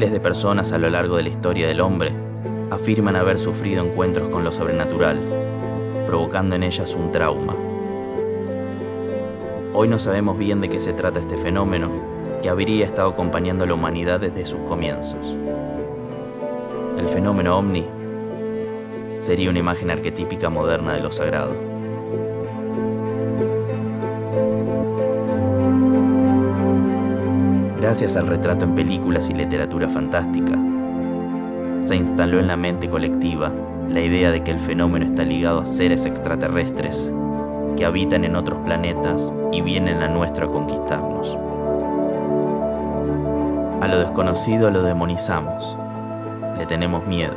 Miles de personas a lo largo de la historia del hombre afirman haber sufrido encuentros con lo sobrenatural, provocando en ellas un trauma. Hoy no sabemos bien de qué se trata este fenómeno que habría estado acompañando a la humanidad desde sus comienzos. El fenómeno ovni sería una imagen arquetípica moderna de lo sagrado. Gracias al retrato en películas y literatura fantástica, se instaló en la mente colectiva la idea de que el fenómeno está ligado a seres extraterrestres que habitan en otros planetas y vienen a nuestro a conquistarnos. A lo desconocido lo demonizamos, le tenemos miedo.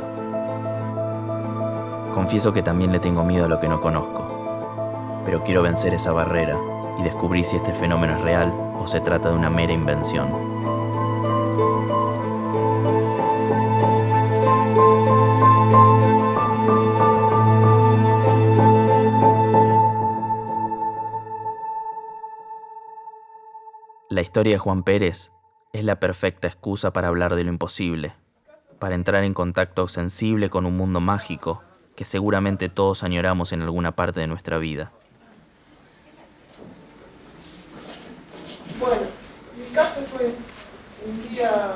Confieso que también le tengo miedo a lo que no conozco, pero quiero vencer esa barrera y descubrir si este fenómeno es real o se trata de una mera invención. La historia de Juan Pérez es la perfecta excusa para hablar de lo imposible, para entrar en contacto sensible con un mundo mágico que seguramente todos añoramos en alguna parte de nuestra vida. Bueno, mi caso fue un día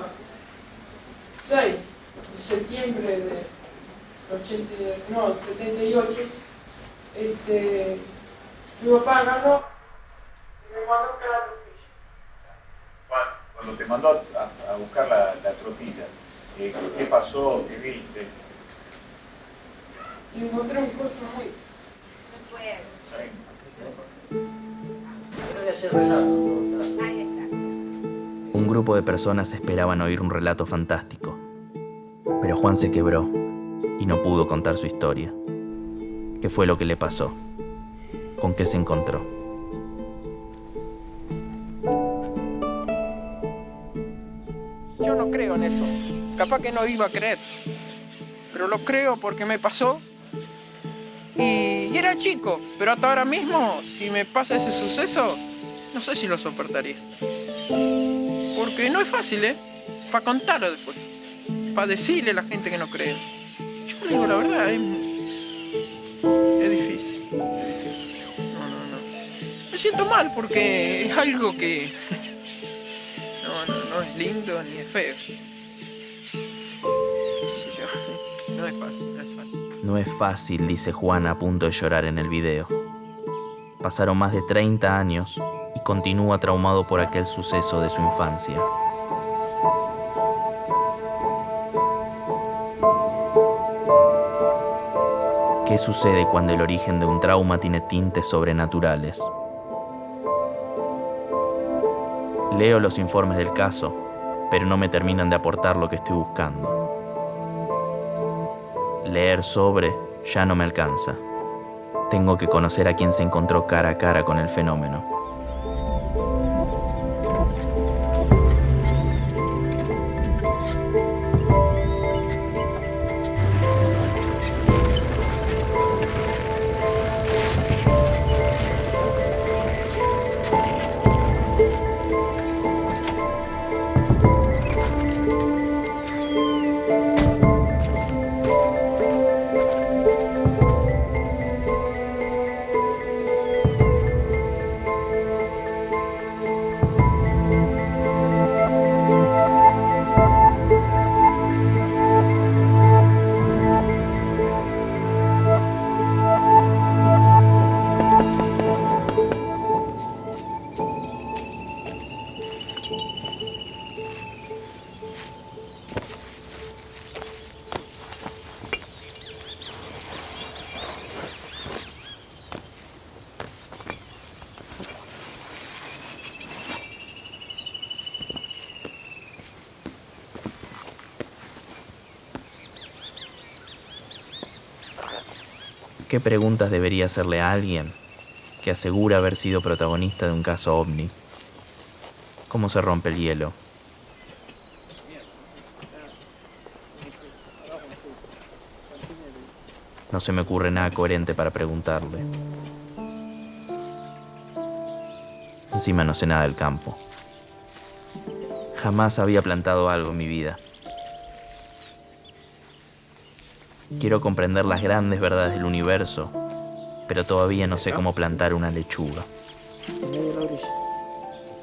6 de septiembre de 78. Mi papá agarró y me mandó a buscar la tortilla. Cuando te mandó a buscar la tortilla, ¿qué pasó? ¿Qué viste? Y encontré un coso muy... Un grupo de personas esperaban oír un relato fantástico, pero Juan se quebró y no pudo contar su historia. ¿Qué fue lo que le pasó? ¿Con qué se encontró? Yo no creo en eso. Capaz que no iba a creer, pero lo creo porque me pasó y era chico, pero hasta ahora mismo, si me pasa ese suceso, no sé si lo soportaría. Porque no es fácil, para contarlo después, para decirle a la gente que no cree. Yo digo la verdad, es difícil, No. Me siento mal porque es algo que no es lindo ni es feo. Qué sé yo, no es fácil. No es fácil, dice Juan a punto de llorar en el video. Pasaron más de 30 años y continúa traumado por aquel suceso de su infancia. ¿Qué sucede cuando el origen de un trauma tiene tintes sobrenaturales? Leo los informes del caso, pero no me terminan de aportar lo que estoy buscando. Leer sobre ya no me alcanza. Tengo que conocer a quien se encontró cara a cara con el fenómeno. ¿Qué preguntas debería hacerle a alguien que asegura haber sido protagonista de un caso ovni? ¿Cómo se rompe el hielo? No se me ocurre nada coherente para preguntarle. Encima no sé nada del campo. Jamás había plantado algo en mi vida. Quiero comprender las grandes verdades del universo, pero todavía no sé cómo plantar una lechuga. Medio de la orilla.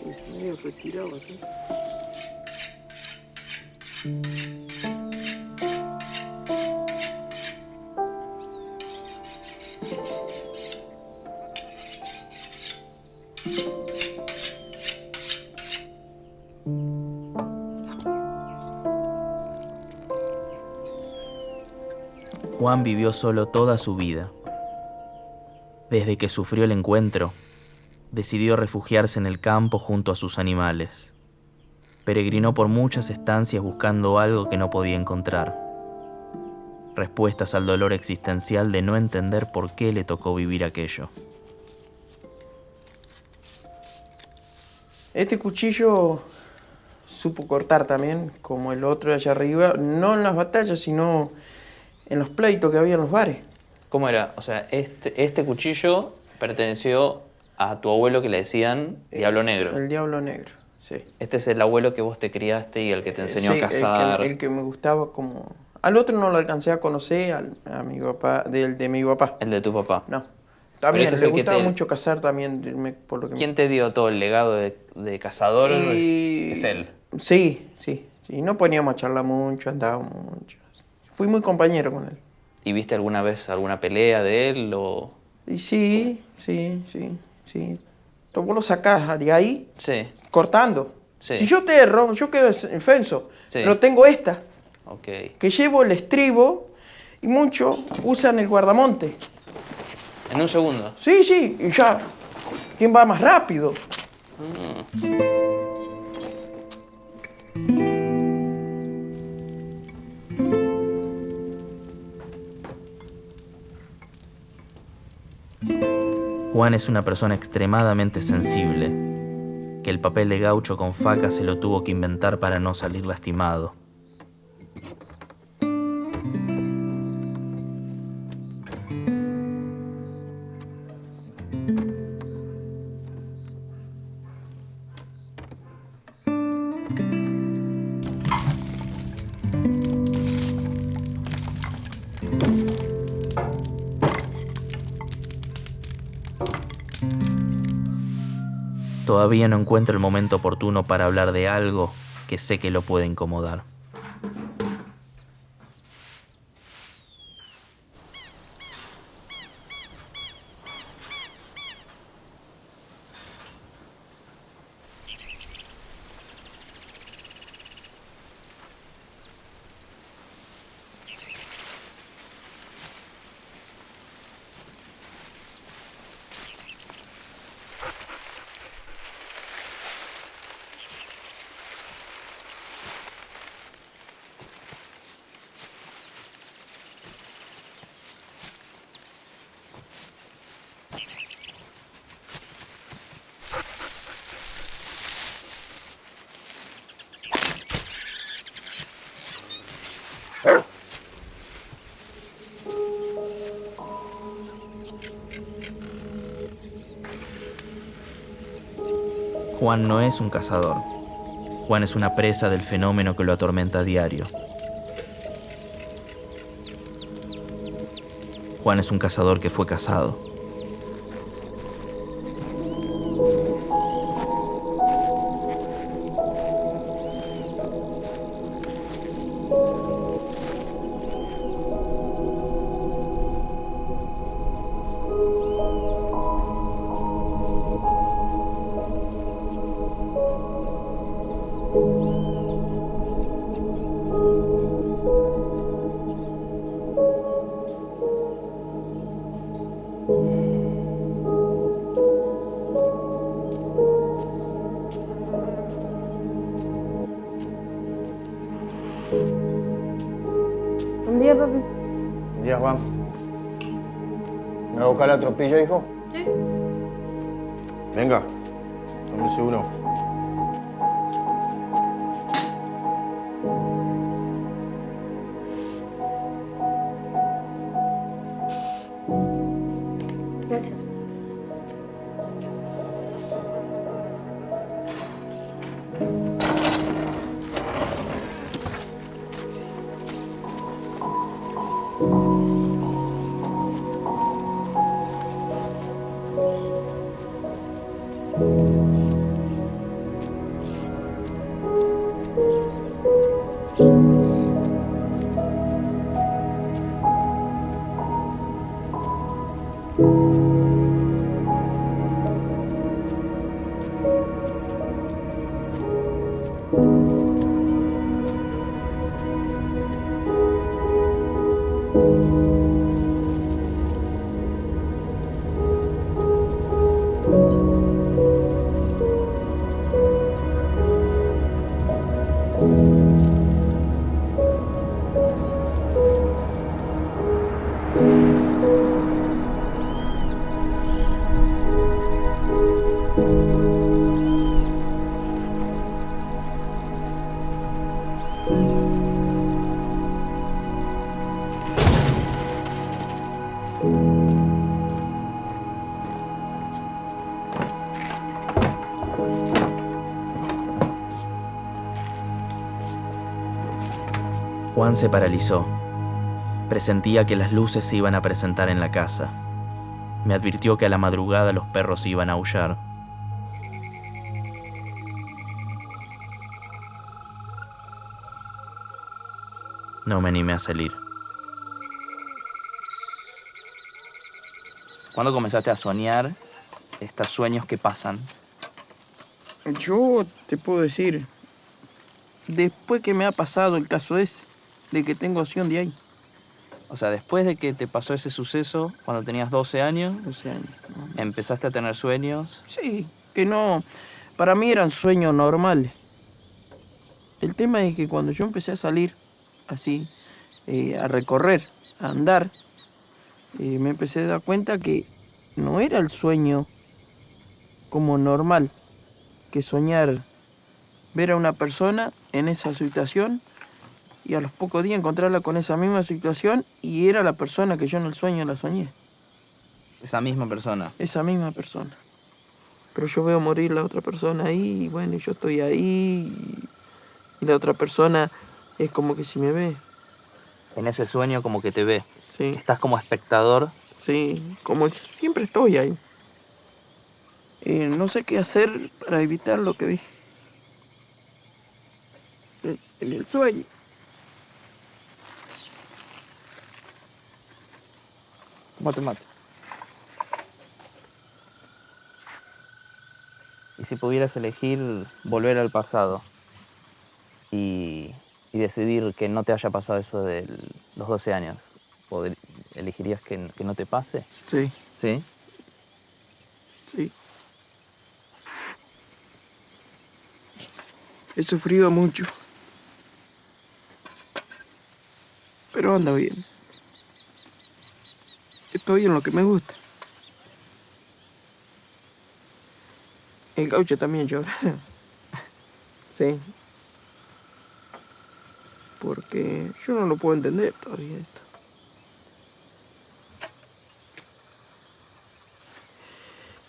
Es medio retirado así. Juan vivió solo toda su vida. Desde que sufrió el encuentro, decidió refugiarse en el campo junto a sus animales. Peregrinó por muchas estancias buscando algo que no podía encontrar. Respuestas al dolor existencial de no entender por qué le tocó vivir aquello. Este cuchillo supo cortar también, como el otro de allá arriba, no en las batallas, sino en los pleitos que había en los bares. ¿Cómo era? O sea, este cuchillo perteneció a tu abuelo que le decían Diablo Negro. El Diablo Negro, sí. Este es el abuelo que vos te criaste y el que te enseñó Sí, a cazar. el que me gustaba como... Al otro no lo alcancé a conocer, a mi papá, de mi papá. El de tu papá. No. También este es le el que gustaba te- mucho cazar también, por lo que ¿Quién te dio todo el legado de cazador? Y- Es él. Sí. No poníamos a charlar mucho, andábamos mucho. Fui muy compañero con él. ¿Y viste alguna vez alguna pelea de él o...? Y sí. Vos lo sacás de ahí, Sí, cortando. Sí. Si yo te erro, yo quedo defenso. Sí. Pero tengo esta, ok. que llevo el estribo y muchos usan el guardamonte. En un segundo. Sí, y ya. ¿Quién va más rápido? Juan es una persona extremadamente sensible, que el papel de gaucho con faca se lo tuvo que inventar para no salir lastimado. Todavía no encuentro el momento oportuno para hablar de algo que sé que lo puede incomodar. Juan no es un cazador. Juan es una presa del fenómeno que lo atormenta a diario. Juan es un cazador que fue cazado. Buen día, papi. Buen día, Juan. ¿Me va a buscar la tropilla, hijo? Sí. Venga, tómese uno. Gracias. Juan se paralizó. Presentía que las luces se iban a presentar en la casa. Me advirtió que a la madrugada los perros iban a aullar. No me animé a salir. ¿Cuándo comenzaste a soñar estos sueños que pasan? Yo te puedo decir, después que me ha pasado el caso ese, de que tengo opción de ahí. O sea, después de que te pasó ese suceso, cuando tenías 12 años, 12 años. empezaste a tener sueños. Sí, que no, para mí eran sueños normales. El tema es que cuando yo empecé a salir así, a recorrer, a andar, me empecé a dar cuenta que no era el sueño como normal, que soñar, ver a una persona en esa situación y a los pocos días encontrarla con esa misma situación y era la persona que yo en el sueño la soñé, Esa misma persona. esa misma persona. Pero yo veo morir la otra persona ahí y bueno, yo estoy ahí y la otra persona es como que si me ve. En ese sueño como que te ve. Sí, Estás como espectador. sí, como yo siempre estoy ahí. No sé qué hacer para evitar lo que vi en el sueño. Mate, mate. Y si pudieras elegir volver al pasado y decidir que no te haya pasado eso de los 12 años, ¿elegirías que no te pase? Sí, ¿Sí? sí. He sufrido mucho. Pero anda bien. Estoy en lo que me gusta. El gaucho también llora. Sí. Porque yo no lo puedo entender todavía esto.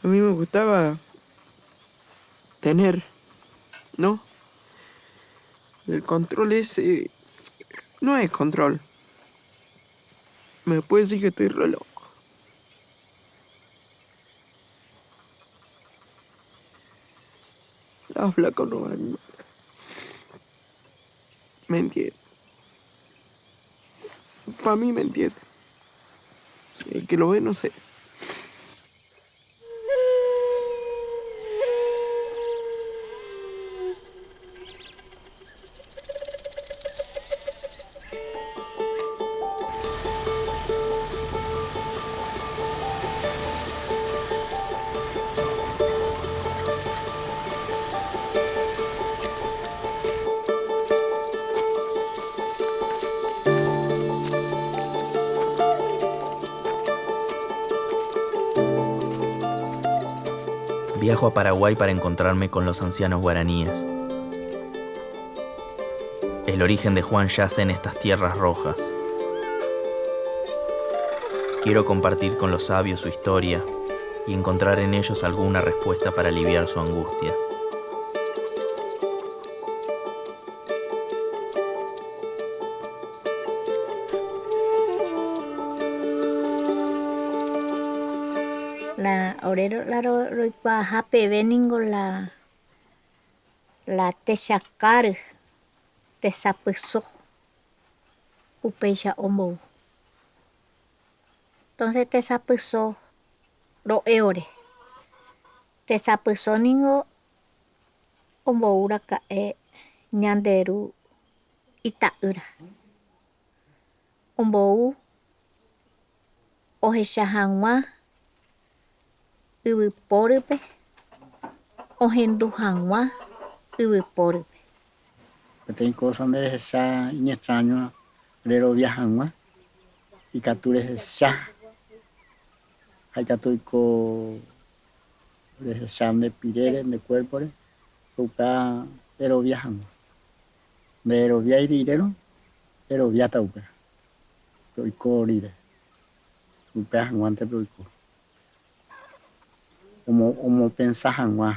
A mí me gustaba tener, ¿no? El control ese no es control. Me puede decir que estoy re loco. La flaca no va. Me entiende. Para mí me entiende. El que lo ve no sé. Viajo a Paraguay para encontrarme con los ancianos guaraníes. El origen de Juan yace en estas tierras rojas. Quiero compartir con los sabios su historia y encontrar en ellos alguna respuesta para aliviar su angustia. La orero la roikua hape veningo la techakar tesapyso upéicha ombou. Entonces tesapyso ro'éore. Tesapysóningo ombouraka'e ñanderu ita'ýra. Ombou ohecha hag̃ua yvypórýpe, ohendu hag̃ua yvypórýpe. Peteĩ cosa nderehecha iñetrañoa rerovia hag̃ua ikatu rehecha ha ikatu oiko rehecha nde pirére nde cuerpore upea erovia hag̃ua. Nderoviái rirérõ eroviáta upéva oiko rire upea hag̃uántepe oiko omopensá hag̃ua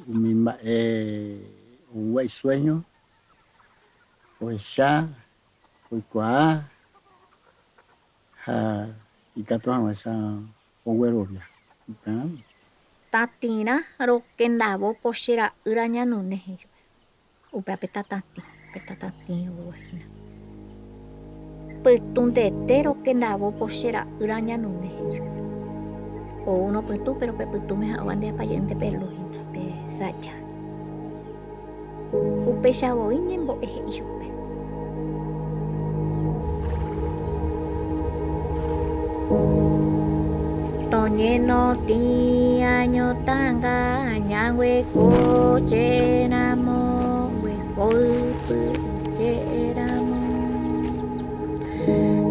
umi mba'e oúvai sueño ohecha oikuaa ha ikatu hag̃uáicha oguerovia upevaramo. Tatĩrã rokendavópo che ra'ýra ñanune hejupe. Upéva petatãtĩ oguahína. Pytũndete rokendavópo che ra'ýra ñanune hejupe. Ouno pytũ pero pe pytũme ha'õva ndeapajeýnte pe lúhina pe saja. Upéichavoi ñembo'e he'i chupe. Toñenotĩ añotãnga añangueko chéramo guekoýpy chéramo.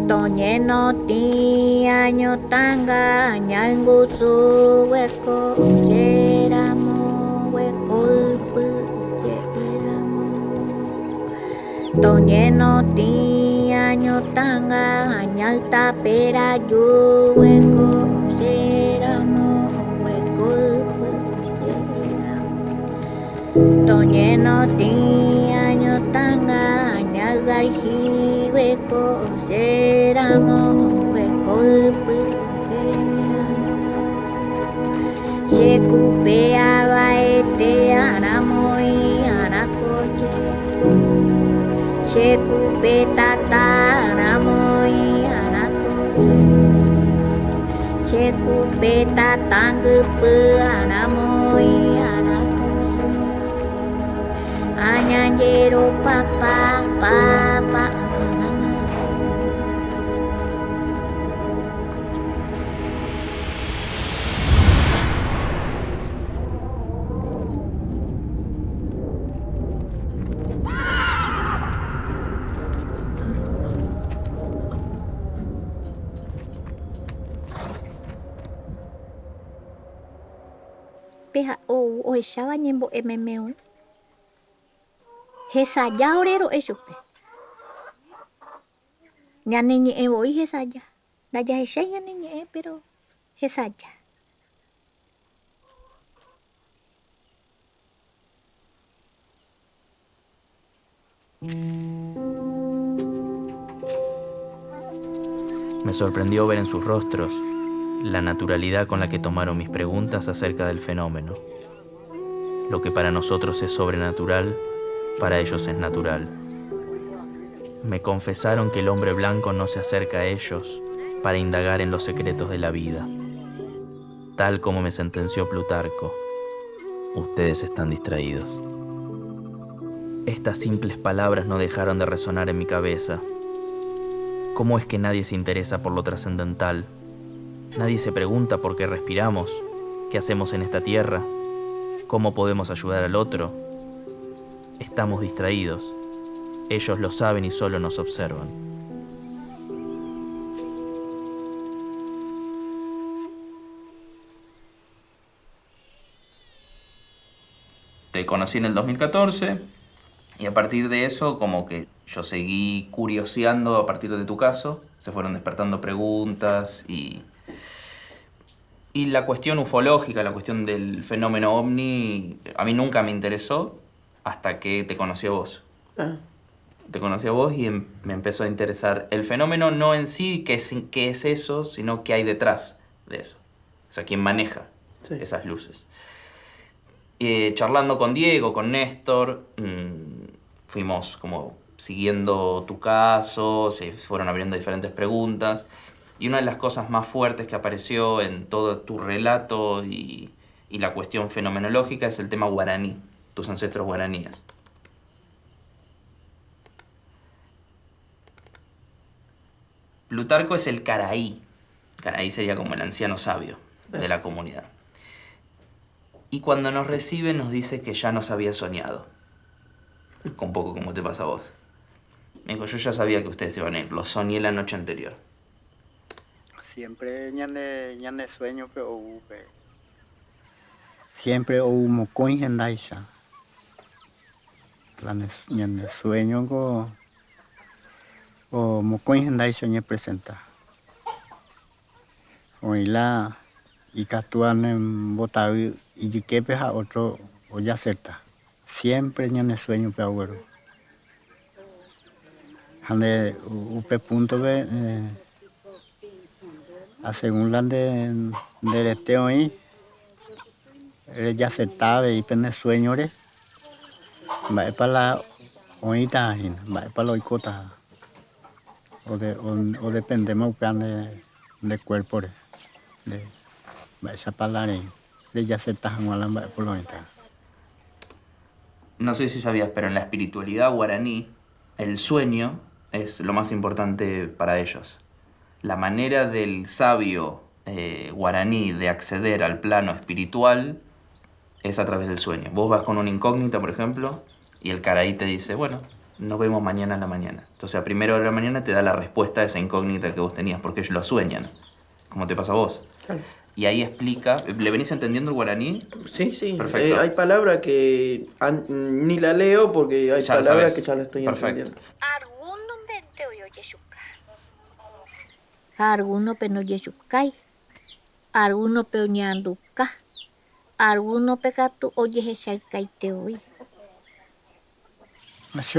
Toñenotĩ añotãnga añangusu gueko chéramo guekoýpy chéramo. Toñenotĩ añotãnga añaitaperaju gueko chéramo guekoýpy chéramo. Toñenotĩ añotãnga añag̃aihy gueko chéramo guekoýpy chéramo. Chekupe avaete aramói arakoche. Chekupe tata aramói arakoche. Chekupe tatangypy aramói arakoche. Añanjéro papa papa. Peha ohecháva ñembo'ememe'õ hesaja orero'e chupe. Ñane ñe'ẽvoi hesaja. Ndajahechái ñane ñe'ẽ pero hesaja. Me sorprendió ver en sus rostros la naturalidad con la que tomaron mis preguntas acerca del fenómeno. Lo que para nosotros es sobrenatural, para ellos es natural. Me confesaron que el hombre blanco no se acerca a ellos para indagar en los secretos de la vida. Tal como me sentenció Plutarco, ustedes están distraídos. Estas simples palabras no dejaron de resonar en mi cabeza. ¿Cómo es que nadie se interesa por lo trascendental? Nadie se pregunta por qué respiramos, qué hacemos en esta tierra, cómo podemos ayudar al otro. Estamos distraídos. Ellos lo saben y solo nos observan. Te conocí en el 2014 y a partir de eso como que yo seguí curioseando a partir de tu caso. Se fueron despertando preguntas y la cuestión ufológica, la cuestión del fenómeno ovni, a mí nunca me interesó hasta que te conocí a vos. te conocí a vos y me empezó a interesar el fenómeno, no en sí qué es eso, sino qué hay detrás de eso. O sea, quién maneja esas luces. Charlando con Diego, con Néstor, fuimos como siguiendo tu caso, se fueron abriendo diferentes preguntas. Y una de las cosas más fuertes que apareció en todo tu relato y la cuestión fenomenológica es el tema guaraní, tus ancestros guaraníes. Plutarco es el caraí. Caraí sería como el anciano sabio de la comunidad. Y cuando nos recibe nos dice que ya nos había soñado. Un poco como te pasa a vos. Me dijo, yo ya sabía que ustedes iban a ir, lo soñé la noche anterior. Siempre ñande sueño pero siempre hubo mocoin en Daisa. Ñande sueño o mocoin en Daisa ñe presenta. Oila y catúan en Botaví y Jiquepe a otro o ya certa. Siempre ñande sueño pero bueno. Hande upe punto ve a según la del esteo ahí ya acertaba y pende sueñores va para la oita va para la oicota o dependemos de cuerpo de va esa palabra de ya acertar en va por la oita. No sé si sabías, pero en la espiritualidad guaraní el sueño es lo más importante para ellos. La manera del sabio guaraní de acceder al plano espiritual es a través del sueño. Vos vas con una incógnita, por ejemplo, y el caraí te dice, bueno, nos vemos mañana en la mañana. Entonces a primera hora de la mañana te da la respuesta a esa incógnita que vos tenías, porque ellos lo sueñan, como te pasa a vos. Claro. Y ahí explica, ¿le venís entendiendo el guaraní? Sí, sí. Perfecto. Hay palabras que ni la leo porque hay Ya lo palabras sabes. que ya la estoy Perfecto. entendiendo. Alguno pe no yesukay, alguno pe ñanduka, alguno pe katu oye heshaikay te hoy. Así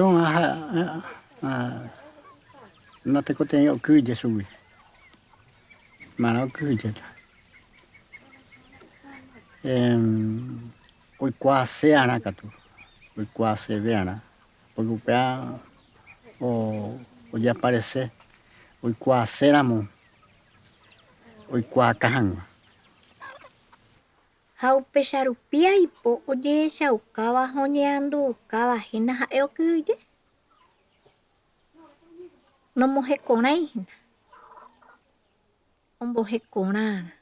no te contenido que ya subí. Mano que ya. Hoy cuase ana catu. Hoy cuase veana. Porque upea o ya aparece. Hoy cuase éramos. Hoy cuacajan. Haupe sharupia ipo oye shaukaba hoñeando ukaba hina haeo kuye. No moje konai. Omboje konar.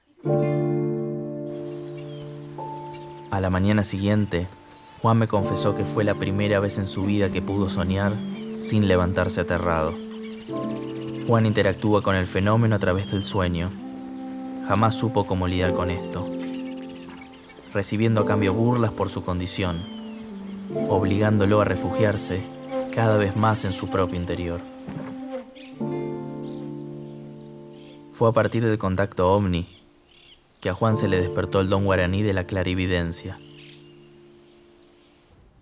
A la mañana siguiente, Juan me confesó que fue la primera vez en su vida que pudo soñar sin levantarse aterrado. Juan interactúa con el fenómeno a través del sueño. Jamás supo cómo lidiar con esto, recibiendo a cambio burlas por su condición, obligándolo a refugiarse cada vez más en su propio interior. Fue a partir del contacto ovni que a Juan se le despertó el don guaraní de la clarividencia.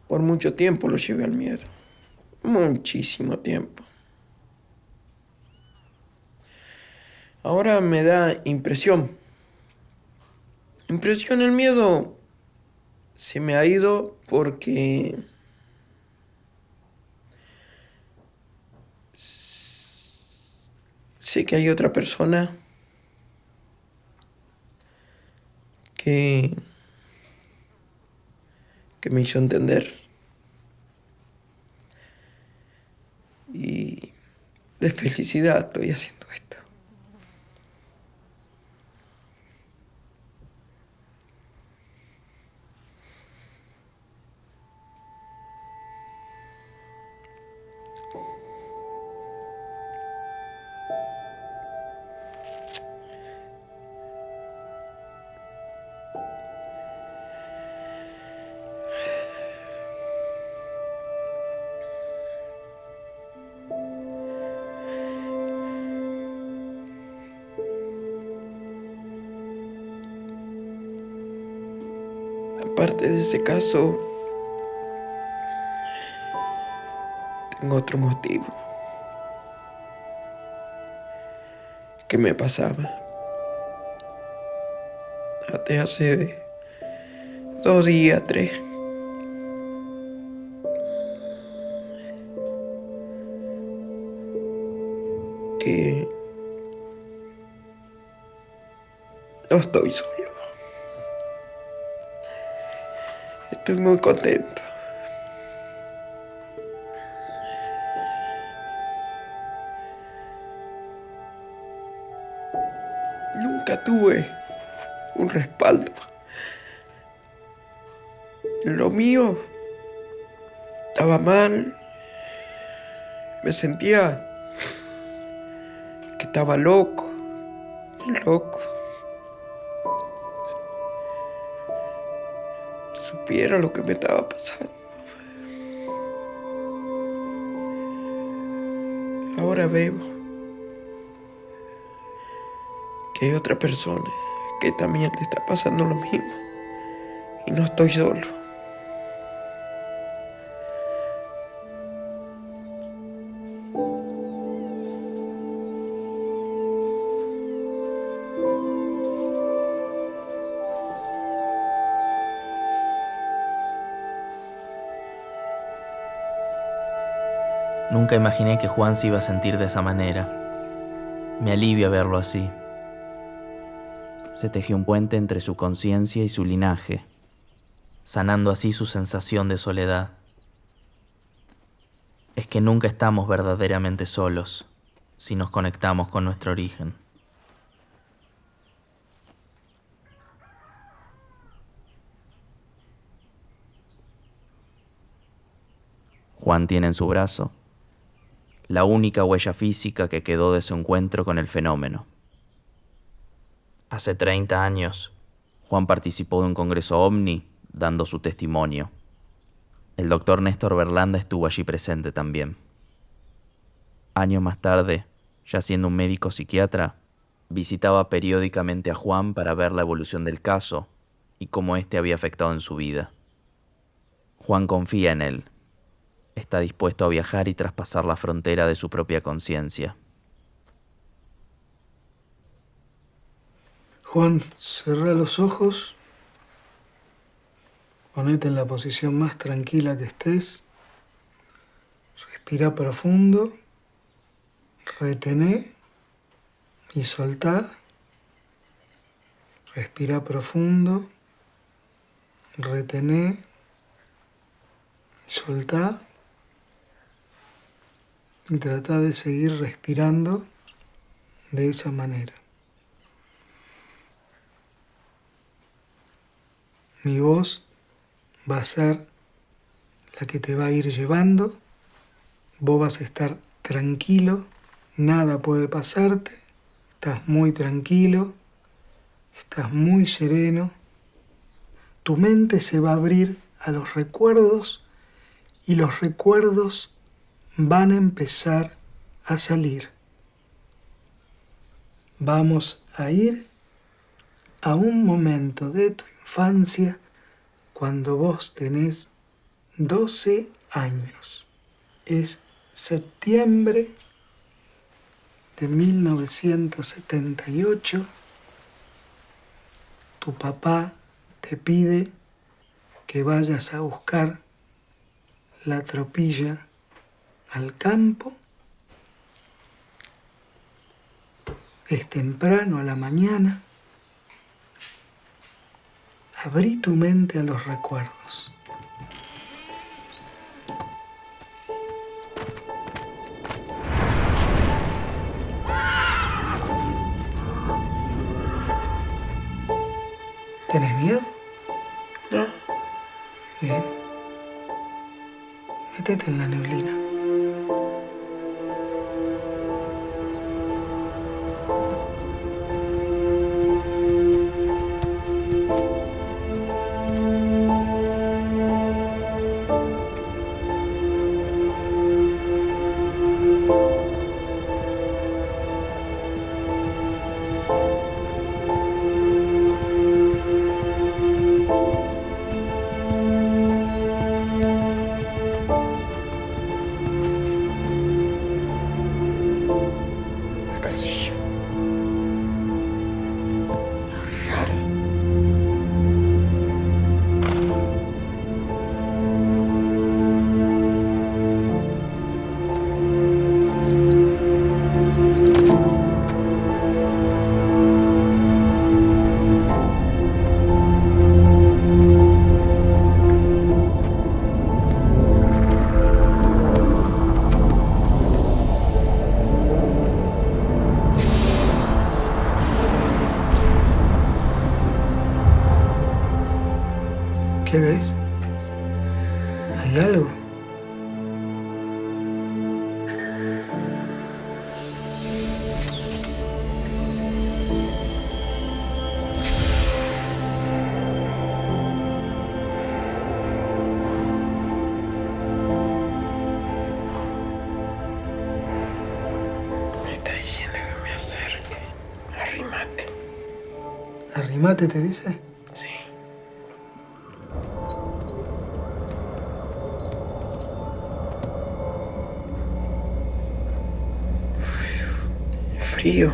Por mucho tiempo lo llevé al miedo. Muchísimo tiempo. Ahora me da impresión. Impresión, el miedo se me ha ido porque sé que hay otra persona que me hizo entender. Y de felicidad estoy haciendo esto. Aparte de ese caso, con otro motivo. ¿Qué me pasaba? Hasta hace 2 días, 3. Que no estoy solo. Estoy muy contento. Nunca tuve un respaldo. Lo mío estaba mal. Me sentía que estaba loco. Supiera lo que me estaba pasando. Ahora veo que hay otra persona que también le está pasando lo mismo. Y no estoy solo. Nunca imaginé que Juan se iba a sentir de esa manera. Me alivia verlo así. Se tejió un puente entre su conciencia y su linaje, sanando así su sensación de soledad. Es que nunca estamos verdaderamente solos si nos conectamos con nuestro origen. Juan tiene en su brazo la única huella física que quedó de su encuentro con el fenómeno. Hace 30 años, Juan participó de un congreso OVNI dando su testimonio. El doctor Néstor Berlanda estuvo allí presente también. Años más tarde, ya siendo un médico psiquiatra, visitaba periódicamente a Juan para ver la evolución del caso y cómo éste había afectado en su vida. Juan confía en él. Está dispuesto a viajar y traspasar la frontera de su propia conciencia. Juan, cerrá los ojos, ponete en la posición más tranquila que estés, respira profundo, retené y soltá, respira profundo, retené y soltá. Y trata de seguir respirando de esa manera. Mi voz va a ser la que te va a ir llevando. Vos vas a estar tranquilo, nada puede pasarte. Estás muy tranquilo, estás muy sereno. Tu mente se va a abrir a los recuerdos y los recuerdos van a empezar a salir. Vamos a ir a un momento de tu infancia cuando vos tenés 12 años. Es septiembre de 1978. Tu papá te pide que vayas a buscar la tropilla al campo. Es temprano a la mañana. Abrí tu mente a los recuerdos. ¿Tenés miedo? No. Bien. Métete en la neblina. ¿Qué ves? ¿Hay algo? Me está diciendo que me acerque. Arrímate. ¿Arrimate te dice? Sí. Frío.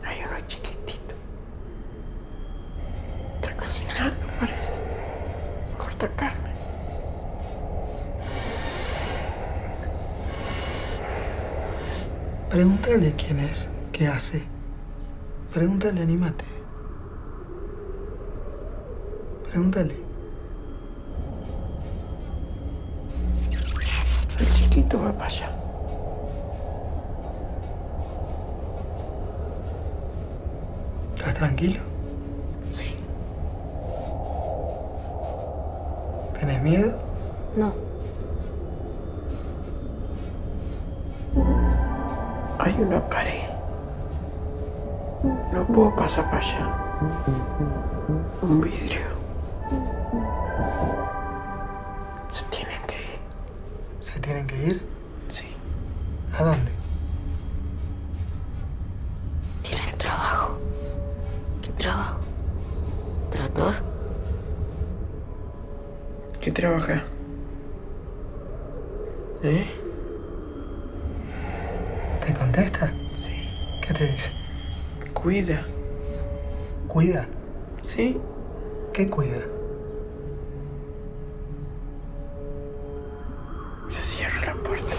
Hay uno chiquitito. Está cocinando, parece. Corta carne. Pregúntale quién es, qué hace. Pregúntale, anímate. Pregúntale. El chiquito va para allá. ¿Estás tranquilo? Sí. ¿Tenés miedo? No. Hay una pared. No puedo pasar para allá. Un vidrio. Se tienen que ir. ¿Se tienen que ir? Sí. ¿A dónde? Tienen trabajo. ¿Qué trabajo? ¿Trator? ¿Qué trabaja? ¿Eh? ¿Te contesta? Sí. ¿Qué te dice? Cuida. ¿Cuida? ¿Sí? ¿Qué cuida? Se cierra la puerta.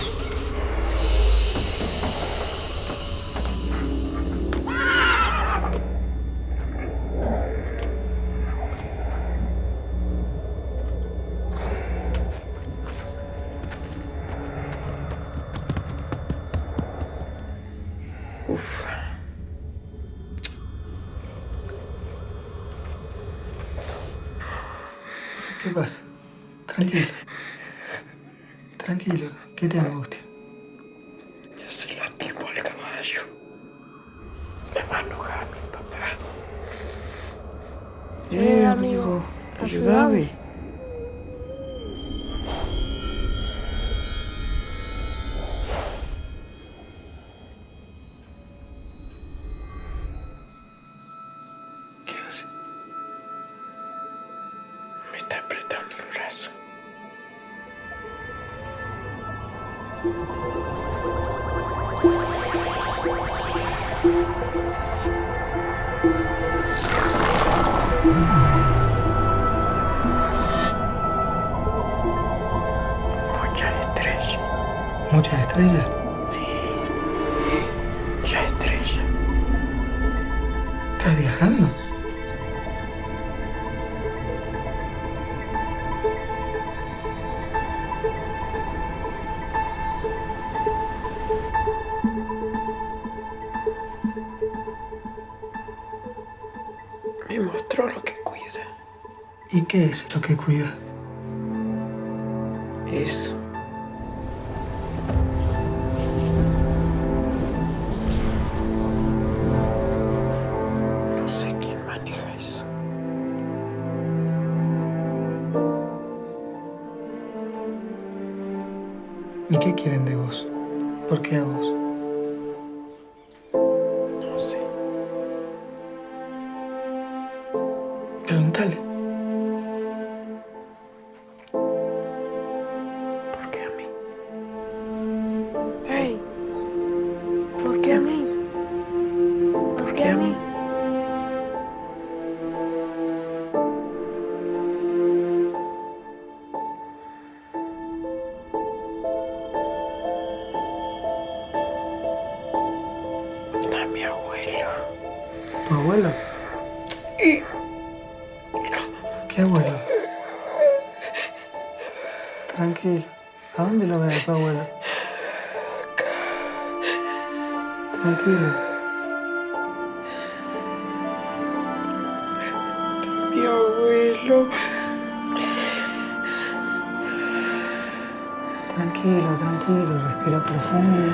Uf. ¿Qué pasa? Tranquilo. Tranquilo. ¿Qué te angustia? Ya se lastimó el caballo. Se va a enojar mi papá. Amigo, ayúdame. ¿Qué hace? Me está apretando el brazo. Muchas estrellas. ¿Muchas estrellas? Sí. Muchas estrellas. ¿Estás viajando? Me mostró lo que cuida. ¿Y qué es lo que cuida? Eso. No sé quién maneja eso. ¿Y qué quieren de vos? ¿Por qué a vos? No sé. Pregúntale. ¿Por qué a mí? Hey, ¿por qué a mí? abuelo? Sí. ¿Qué abuelo? Tranquilo. ¿A dónde lo ves a tu abuelo? Tranquilo. Mi abuelo. Tranquilo, tranquilo. Respira profundo.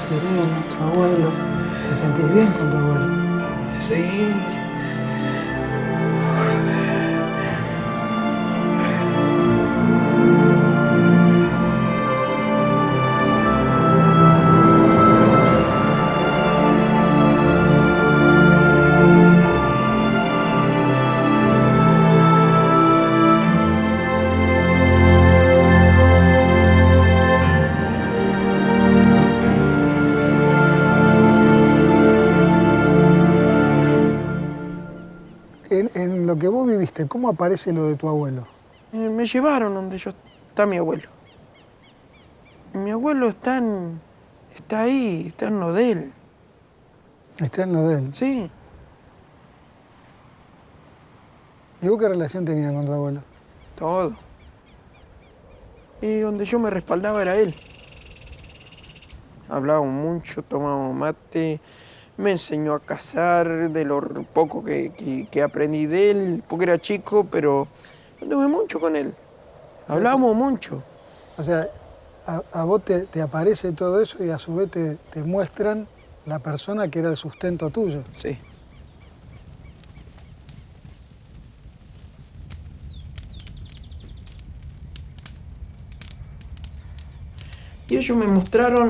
Sereno, tu abuelo. ¿Te sentís bien con tu abuelo? Sí. En lo que vos viviste, ¿cómo aparece lo de tu abuelo? Me llevaron donde está mi abuelo. Mi abuelo está ahí, está en lo de él. Está en lo de él. Sí. ¿Y vos qué relación tenías con tu abuelo? Todo. Y donde yo me respaldaba era él. Hablábamos mucho, tomábamos mate, me enseñó a cazar, de lo poco que aprendí de él, porque era chico, pero anduve mucho con él. Hablábamos mucho. O sea, a vos te aparece todo eso y a su vez te muestran la persona que era el sustento tuyo. Sí. Y ellos me mostraron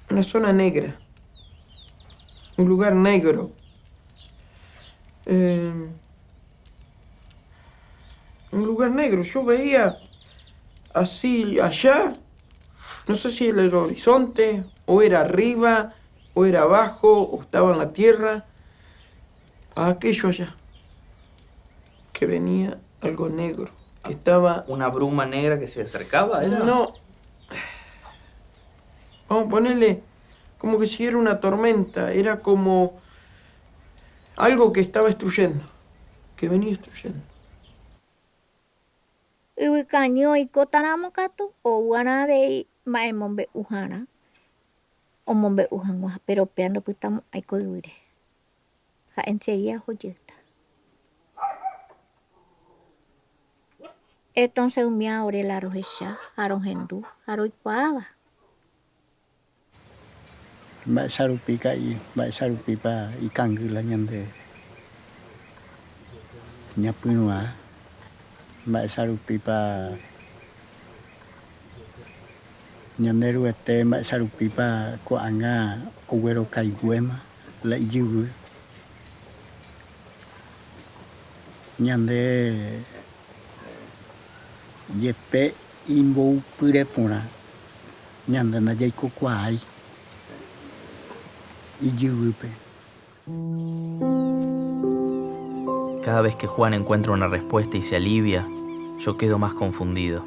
una zona negra, un lugar negro. Un lugar negro. Yo veía así allá, no sé si era el horizonte, o era arriba, o era abajo, o estaba en la tierra. Aquello allá, que venía algo negro, que estaba... ¿Una bruma negra que se acercaba? ¿Era? No. Vamos a ponerle como que si era una tormenta, era como algo que estaba destruyendo, que venía destruyendo. Iwikaño y cotanamocatu o guanabe maemombe ujana o mombe ujanwa, pero peando putamo hay coyure. Ja enseguida joyeta. Entonces un mía ore la rojecha, aronjendu, aroicuaba. Mbak sarupi kai, mbak sarupi pa ikan gula nyande. Nyapinua. Mbak sarupi pa nyanderu este mbak sarupi pa ko anga owero kai guema la ijugu. Nyande yepe imbo pure puna. Nyande na jaiko kwai. Cada vez que Juan encuentra una respuesta y se alivia, yo quedo más confundido.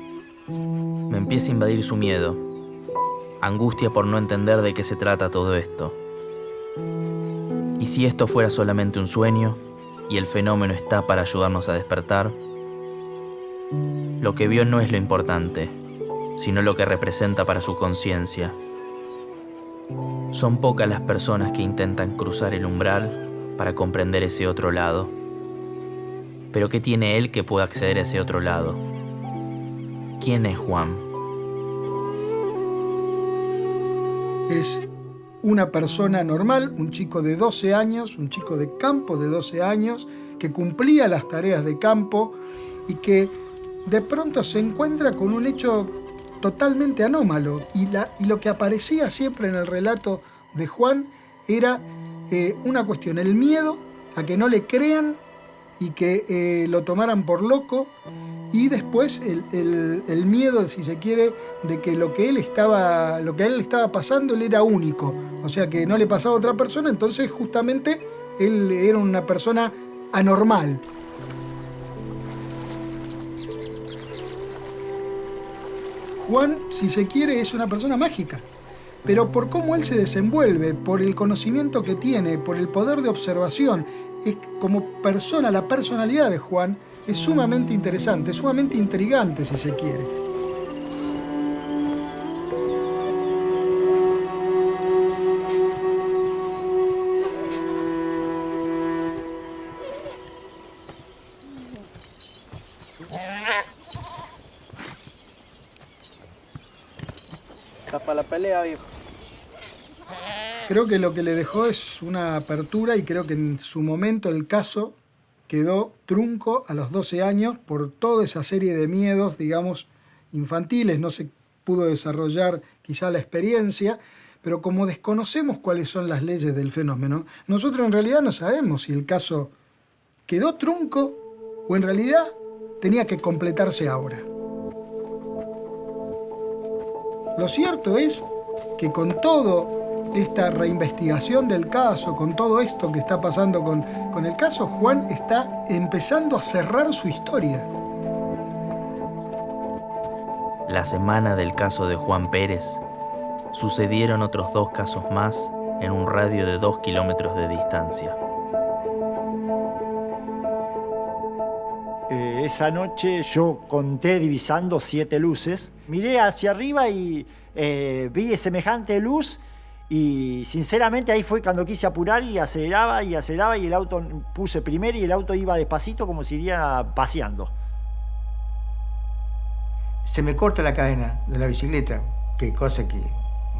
Me empieza a invadir su miedo, angustia por no entender de qué se trata todo esto. ¿Y si esto fuera solamente un sueño y el fenómeno está para ayudarnos a despertar? Lo que vio no es lo importante, sino lo que representa para su conciencia. Son pocas las personas que intentan cruzar el umbral para comprender ese otro lado. Pero ¿qué tiene él que pueda acceder a ese otro lado? ¿Quién es Juan? Es una persona normal, un chico de 12 años, un chico de campo de 12 años, que cumplía las tareas de campo y que de pronto se encuentra con un hecho totalmente anómalo. Y lo que aparecía siempre en el relato de Juan era una cuestión, el miedo a que no le crean y que lo tomaran por loco, y después el miedo, si se quiere, de que lo que a él le estaba pasando, él era único, o sea que no le pasaba a otra persona, entonces justamente él era una persona anormal. Juan, si se quiere, es una persona mágica, pero por cómo él se desenvuelve, por el conocimiento que tiene, por el poder de observación. Es como persona, la personalidad de Juan es sumamente interesante, sumamente intrigante, si se quiere. Está para la pelea, viejo. Creo que lo que le dejó es una apertura y creo que en su momento el caso quedó trunco a los 12 años por toda esa serie de miedos, digamos, infantiles. No se pudo desarrollar quizá la experiencia, pero como desconocemos cuáles son las leyes del fenómeno, nosotros en realidad no sabemos si el caso quedó trunco o en realidad tenía que completarse ahora. Lo cierto es que con todo esta reinvestigación del caso, con todo esto que está pasando con el caso, Juan está empezando a cerrar su historia. La semana del caso de Juan Pérez, sucedieron otros 2 casos más en un radio de 2 kilómetros de distancia. Esa noche yo conté divisando 7 luces. Miré hacia arriba y vi semejante luz y sinceramente ahí fue cuando quise apurar y aceleraba y el auto puse primero y el auto iba despacito como si iría paseando. Se me corta la cadena de la bicicleta, que cosa que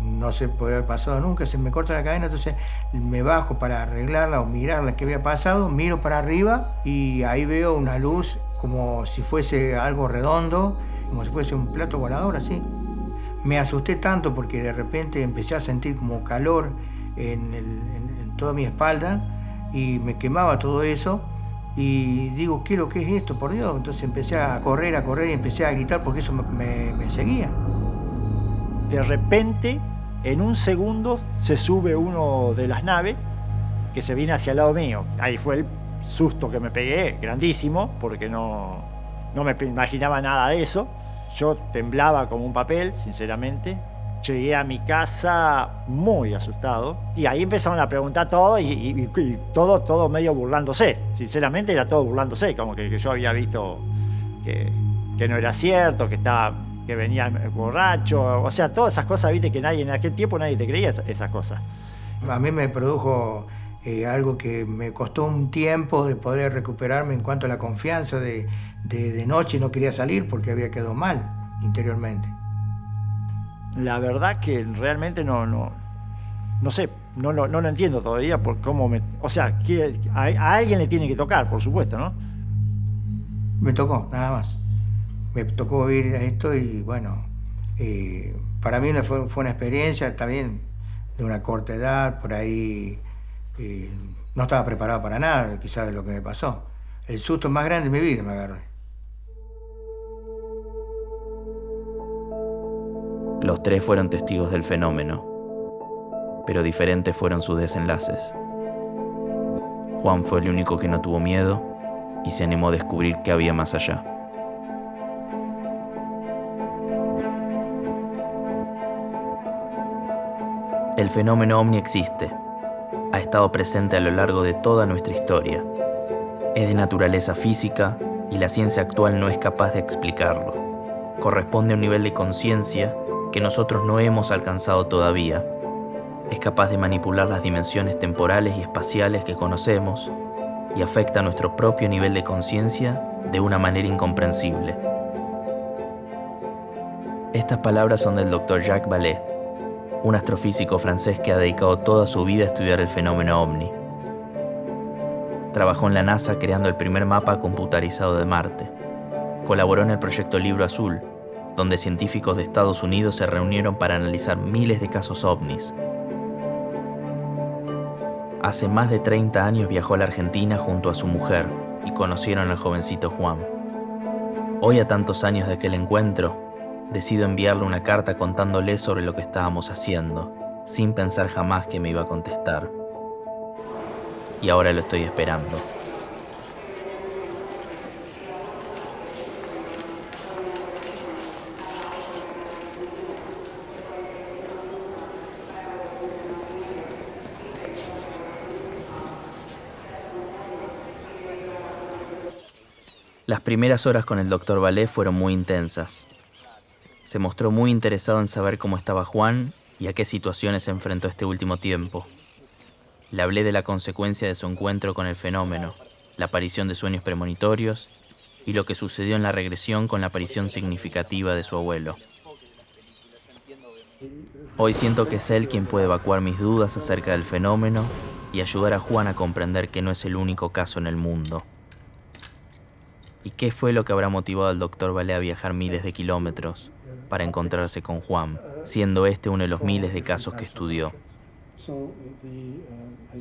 no se puede haber pasado nunca. Se me corta la cadena, entonces me bajo para arreglarla o mirarla qué había pasado, miro para arriba y ahí veo una luz como si fuese algo redondo, como si fuese un plato volador así. Me asusté tanto porque de repente empecé a sentir como calor en toda mi espalda y me quemaba todo eso y digo, ¿qué es lo que es esto, por Dios? Entonces empecé a correr y empecé a gritar porque eso me seguía. De repente, en un segundo, se sube uno de las naves que se viene hacia el lado mío. Ahí fue el susto que me pegué, grandísimo, porque no me imaginaba nada de eso. Yo temblaba como un papel, sinceramente. Llegué a mi casa muy asustado y ahí empezaron a preguntar todo y todo medio burlándose. Sinceramente era todo burlándose, como que yo había visto que no era cierto, que venía borracho, o sea, todas esas cosas, viste, que en aquel tiempo nadie te creía esas cosas. A mí me produjo algo que me costó un tiempo de poder recuperarme en cuanto a la confianza. De noche no quería salir porque había quedado mal interiormente. La verdad que realmente no sé, no lo entiendo todavía por cómo o sea, que a alguien le tiene que tocar, por supuesto, ¿no? Me tocó, nada más. Me tocó vivir esto y bueno, para mí fue una experiencia también de una corta edad, por ahí no estaba preparado para nada, quizás de lo que me pasó. El susto más grande de mi vida me agarré. Los 3 fueron testigos del fenómeno, pero diferentes fueron sus desenlaces. Juan fue el único que no tuvo miedo y se animó a descubrir qué había más allá. El fenómeno ovni existe. Ha estado presente a lo largo de toda nuestra historia. Es de naturaleza física y la ciencia actual no es capaz de explicarlo. Corresponde a un nivel de conciencia que nosotros no hemos alcanzado todavía. Es capaz de manipular las dimensiones temporales y espaciales que conocemos y afecta a nuestro propio nivel de conciencia de una manera incomprensible. Estas palabras son del Dr. Jacques Vallée, un astrofísico francés que ha dedicado toda su vida a estudiar el fenómeno ovni. Trabajó en la NASA creando el primer mapa computarizado de Marte. Colaboró en el proyecto Libro Azul, donde científicos de Estados Unidos se reunieron para analizar miles de casos ovnis. Hace más de 30 años viajó a la Argentina junto a su mujer y conocieron al jovencito Juan. Hoy, a tantos años de aquel encuentro, decido enviarle una carta contándole sobre lo que estábamos haciendo, sin pensar jamás que me iba a contestar. Y ahora lo estoy esperando. Las primeras horas con el Dr. Vallée fueron muy intensas. Se mostró muy interesado en saber cómo estaba Juan y a qué situaciones se enfrentó este último tiempo. Le hablé de la consecuencia de su encuentro con el fenómeno, la aparición de sueños premonitorios y lo que sucedió en la regresión con la aparición significativa de su abuelo. Hoy siento que es él quien puede evacuar mis dudas acerca del fenómeno y ayudar a Juan a comprender que no es el único caso en el mundo. ¿Y qué fue lo que habrá motivado al Dr. Vallée a viajar miles de kilómetros para encontrarse con Juan, siendo este uno de los miles de casos que estudió?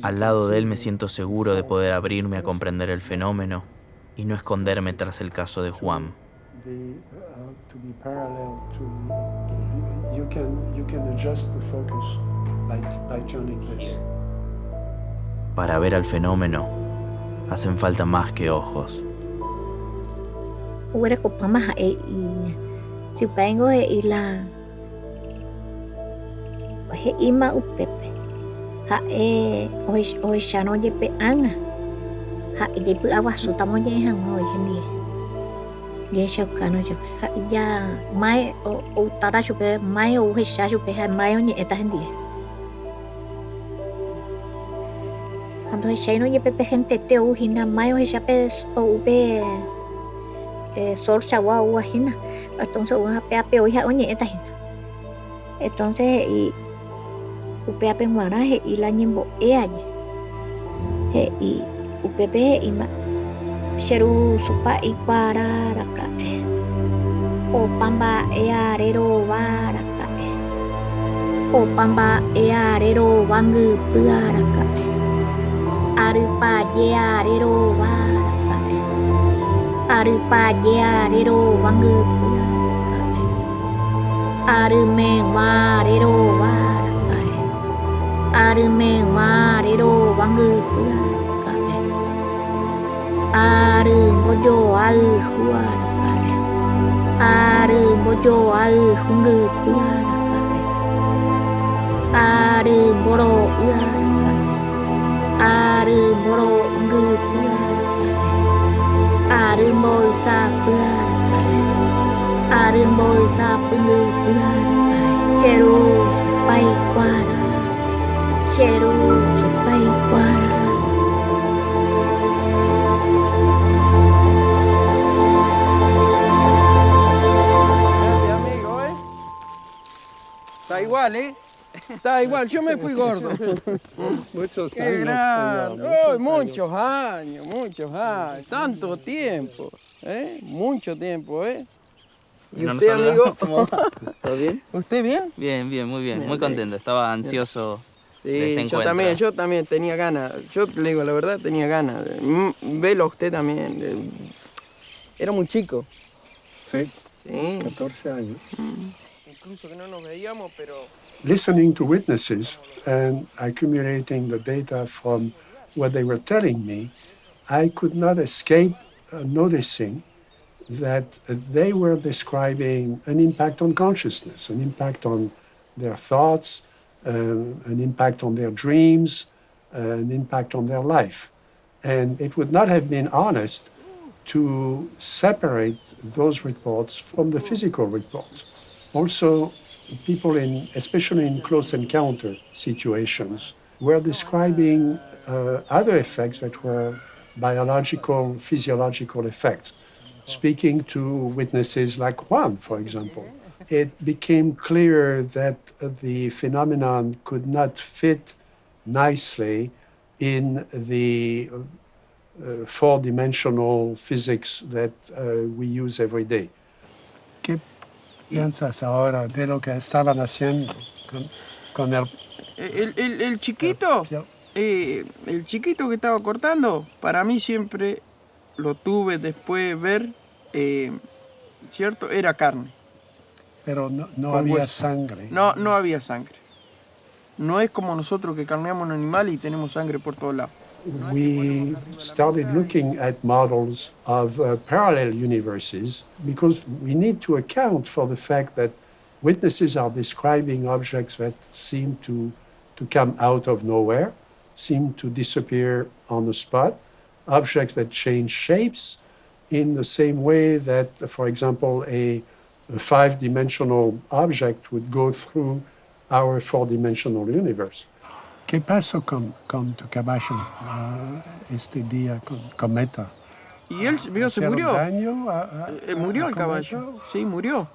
Al lado de él me siento seguro de poder abrirme a comprender el fenómeno y no esconderme tras el caso de Juan. Para ver al fenómeno hacen falta más que ojos. Hubiera copado más y si vengo y la ima upepe hoy shano yepe anga yepe agua sutamo ye hango heni ye shokano je ya mai o tata chupe mai o hisha chupe ha mai ni eta hendi ando shano yepe gente te o hina mai o hisha pe o ube sol sawa o hina entonces una pe o ha ni eta hina entonces y upeape mara y la nyembo eañe y upepe y ma sheru supa y para raka o pamba earero baraka o pamba earero wangu puaraka arupa yearero baraka arupa yearero wangu puaraka arume warero baraka arume warero wangu puaraka aru mojo au huaraka aru mojo au hungu puaraka aru moro uaraka aru moro ungu puaraka aru moisa puaraka aru moisa pungu puaraka cheru pai kwara cheru pai kwara. Está igual, ¿eh? Está igual, yo me fui gordo. Muchos Qué años, grande. señor, Muchos años. Tanto tiempo, ¿eh? Mucho tiempo, ¿eh? ¿Y No nos usted, amigo? saludamos. ¿Todo bien? ¿Usted bien? Bien, muy bien. Bien, Muy contento. Estaba ansioso de este Sí, encuentro. yo también tenía ganas. Yo le digo la verdad, tenía ganas. Velo a usted también. Era muy chico. Sí, Sí. 14 años. Incluso que no nos veíamos, pero... Listening to witnesses and accumulating the data from what they were telling me, I could not escape noticing that they were describing an impact on consciousness, an impact on their thoughts, an impact on their dreams, an impact on their life. And it would not have been honest to separate those reports from the physical reports. Also, people especially in close encounter situations, were describing other effects that were biological, physiological effects. Speaking to witnesses like Juan, for example, it became clear that the phenomenon could not fit nicely in the four-dimensional physics that we use every day. ¿Qué piensas ahora de lo que estaban haciendo con el... El chiquito, el chiquito que estaba cortando, para mí siempre lo tuve después ver, ¿cierto? Era carne. Pero no Con había hueso. sangre. No había sangre. No es como nosotros que carneamos un animal y tenemos sangre por todos lados. We started looking at models of parallel universes because we need to account for the fact that witnesses are describing objects that seem to come out of nowhere, seem to disappear on the spot, objects that change shapes, in the same way that, for example, a five-dimensional object would go through our four-dimensional universe. ¿Qué pasó con tu caballo este día, con Cometa? Y él vio, se murió. ¿Daño murió el caballo. Sí, murió.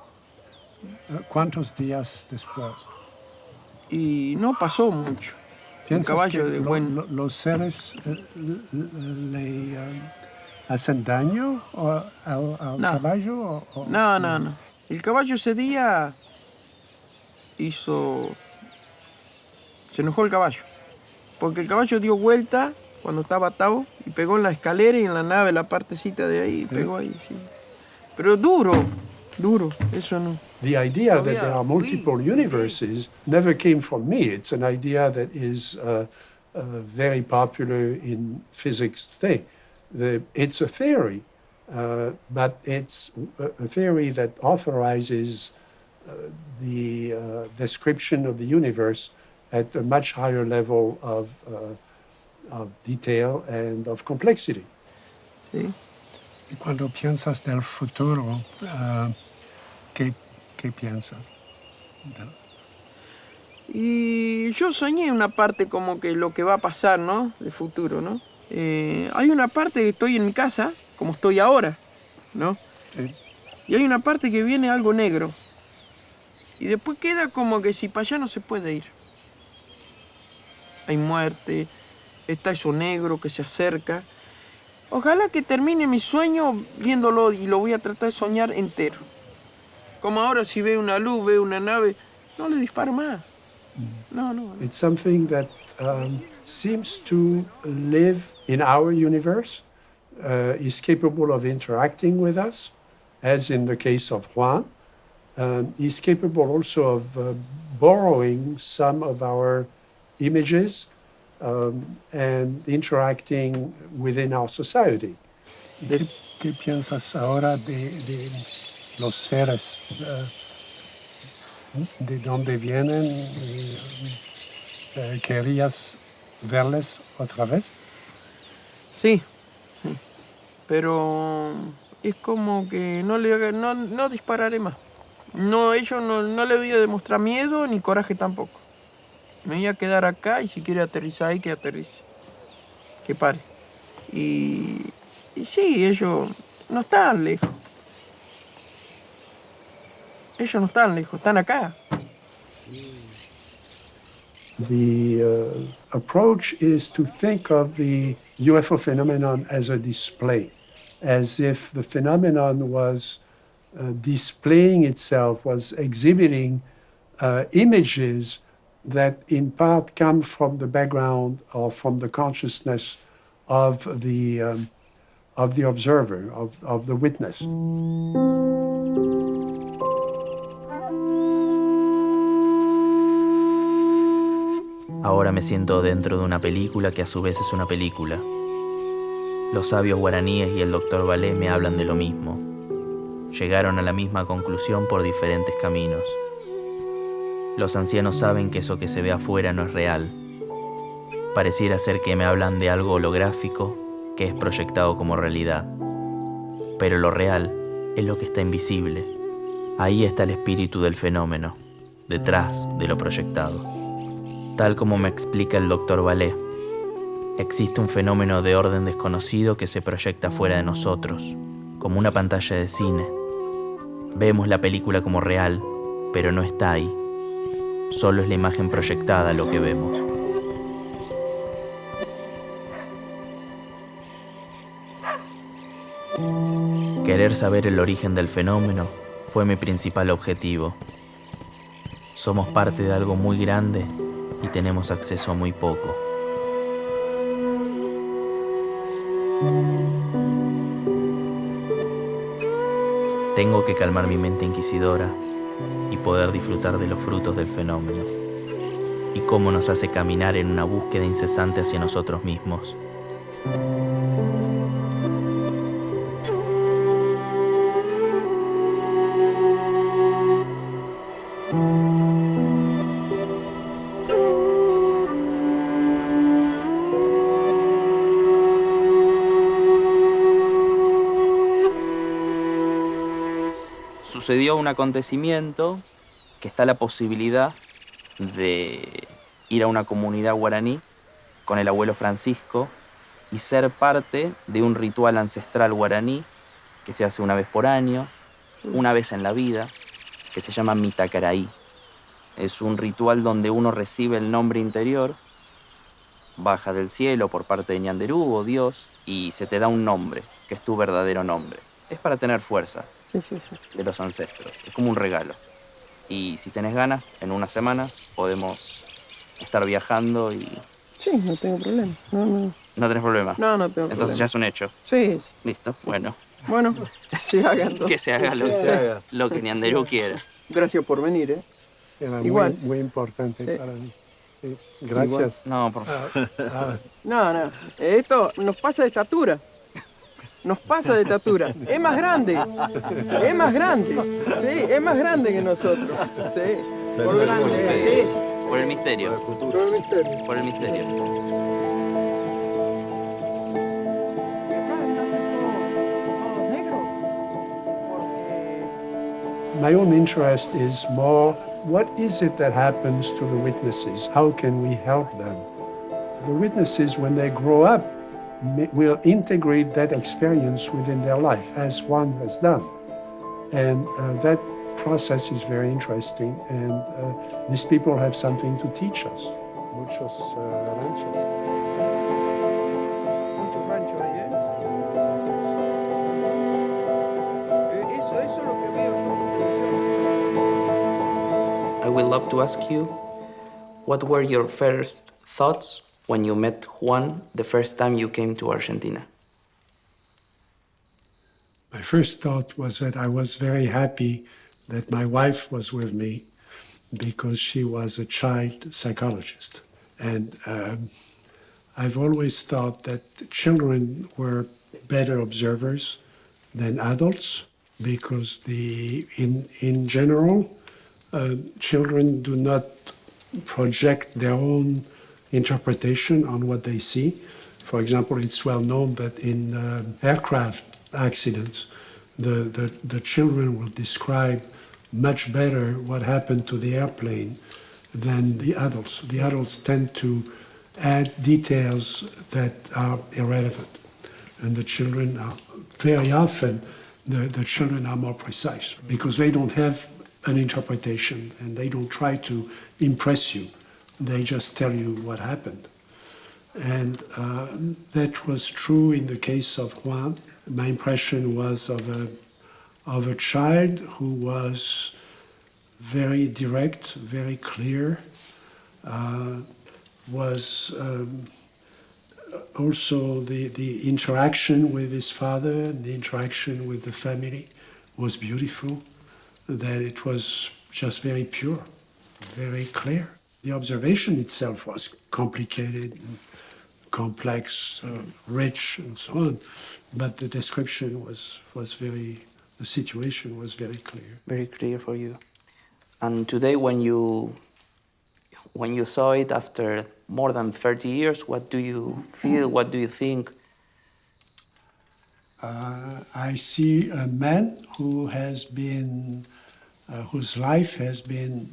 ¿Cuántos días después? Y no pasó mucho. Un caballo de buen... ¿Los seres le hacen daño al caballo? No. El caballo ese día se enojó el caballo. Porque el caballo dio vuelta cuando estaba atado y pegó en la escalera y en la nave, la partecita de ahí, pegó ahí, sí. Pero duro, eso no. The idea that there are multiple universes never came from me. It's an idea that is very popular in physics today. It's a theory, but it's a theory that authorizes the description of the universe at a much higher level of detail and of complexity. Sí. Y cuando piensas del futuro, ¿qué piensas? Y yo soñé una parte como que lo que va a pasar, ¿no? El futuro, ¿no? Hay una parte que estoy en mi casa, como estoy ahora, ¿no? Sí. Y hay una parte que viene algo negro. Y después queda como que si para allá no se puede ir. Hay muerte, está eso negro que se acerca. Ojalá que termine mi sueño viéndolo y lo voy a tratar de soñar entero. Como ahora si veo una luz, veo una nave, no le disparo más. No. It's something that seems to live in our universe, is capable of interacting with us, as in the case of Juan. Is capable also of borrowing some of our images and interacting within our society. ¿Qué piensas ahora de los seres? ¿De dónde vienen? ¿Querías verles otra vez? Sí, pero es como que no dispararé más. No, ellos no le voy a demostrar miedo ni coraje tampoco. Me voy a quedar acá y si quiere aterrizar ahí, que aterrice. Que pare. Y sí, ellos no están lejos. Ellos no están lejos, están acá. The approach is to think of the UFO phenomenon as a display, as if the phenomenon was displaying itself, was exhibiting images that in part come from the background or from the consciousness of the observer, of the witness. Ahora me siento dentro de una película que a su vez es una película. Los sabios guaraníes y el Dr. Vallée me hablan de lo mismo. Llegaron a la misma conclusión por diferentes caminos. Los ancianos saben que eso que se ve afuera no es real. Pareciera ser que me hablan de algo holográfico que es proyectado como realidad. Pero lo real es lo que está invisible. Ahí está el espíritu del fenómeno, detrás de lo proyectado. Tal como me explica el Dr. Vallée, existe un fenómeno de orden desconocido que se proyecta fuera de nosotros, como una pantalla de cine. Vemos la película como real, pero no está ahí. Solo es la imagen proyectada lo que vemos. Querer saber el origen del fenómeno fue mi principal objetivo. Somos parte de algo muy grande y tenemos acceso a muy poco. Tengo que calmar mi mente inquisidora y poder disfrutar de los frutos del fenómeno y cómo nos hace caminar en una búsqueda incesante hacia nosotros mismos. sucedió un acontecimiento que está la posibilidad de ir a una comunidad guaraní con el abuelo Francisco y ser parte de un ritual ancestral guaraní que se hace una vez por año, una vez en la vida, que se llama Mitacaraí. Es un ritual donde uno recibe el nombre interior, baja del cielo por parte de Ñanderú o Dios, y se te da un nombre, que es tu verdadero nombre. Es para tener fuerza de los ancestros, es como un regalo. Y si tenés ganas, en unas semanas podemos estar viajando y... Sí, no tengo problema. ¿No tenés problema? No tengo Entonces problema. ya es un hecho. Sí. Listo, bueno. Bueno, se haga entonces. Que se haga lo que Ñanderú quiera. Gracias por venir, ¿eh? Era Igual. muy importante para mí. Sí, Igual. gracias. No, por favor. No. Esto nos pasa de estatura. Nos pasa de estatura. Es más grande. Es más grande. Sí, es más grande que nosotros. Sí. Por grande. Sí. Por el misterio. Por el misterio. Por el misterio. My own interest is more, what is it that happens to the witnesses? How can we help them? The witnesses, when they grow up, will integrate that experience within their life, as one has done. And that process is very interesting, and these people have something to teach us. Muchos ranchos. Muchos ranchos ahí, ¿eh? Eso es lo que veo yo en televisión. I would love to ask you, what were your first thoughts when you met Juan the first time you came to Argentina? My first thought was that I was very happy that my wife was with me because she was a child psychologist. And I've always thought that children were better observers than adults because in general, children do not project their own interpretation on what they see. For example, it's well known that in aircraft accidents, the children will describe much better what happened to the airplane than the adults. The adults tend to add details that are irrelevant. And the children are, very often, the children are more precise because they don't have an interpretation and they don't try to impress you. They just tell you what happened. And that was true in the case of Juan. My impression was of a child who was very direct, very clear, was also the interaction with his father, the interaction with the family was beautiful, that it was just very pure, very clear. The observation itself was complicated, and complex, rich, and so on, but the description was very, the situation was very clear. Very clear for you. And today, when you saw it after more than 30 years, what do you feel? What do you think? I see a man who has been, whose life has been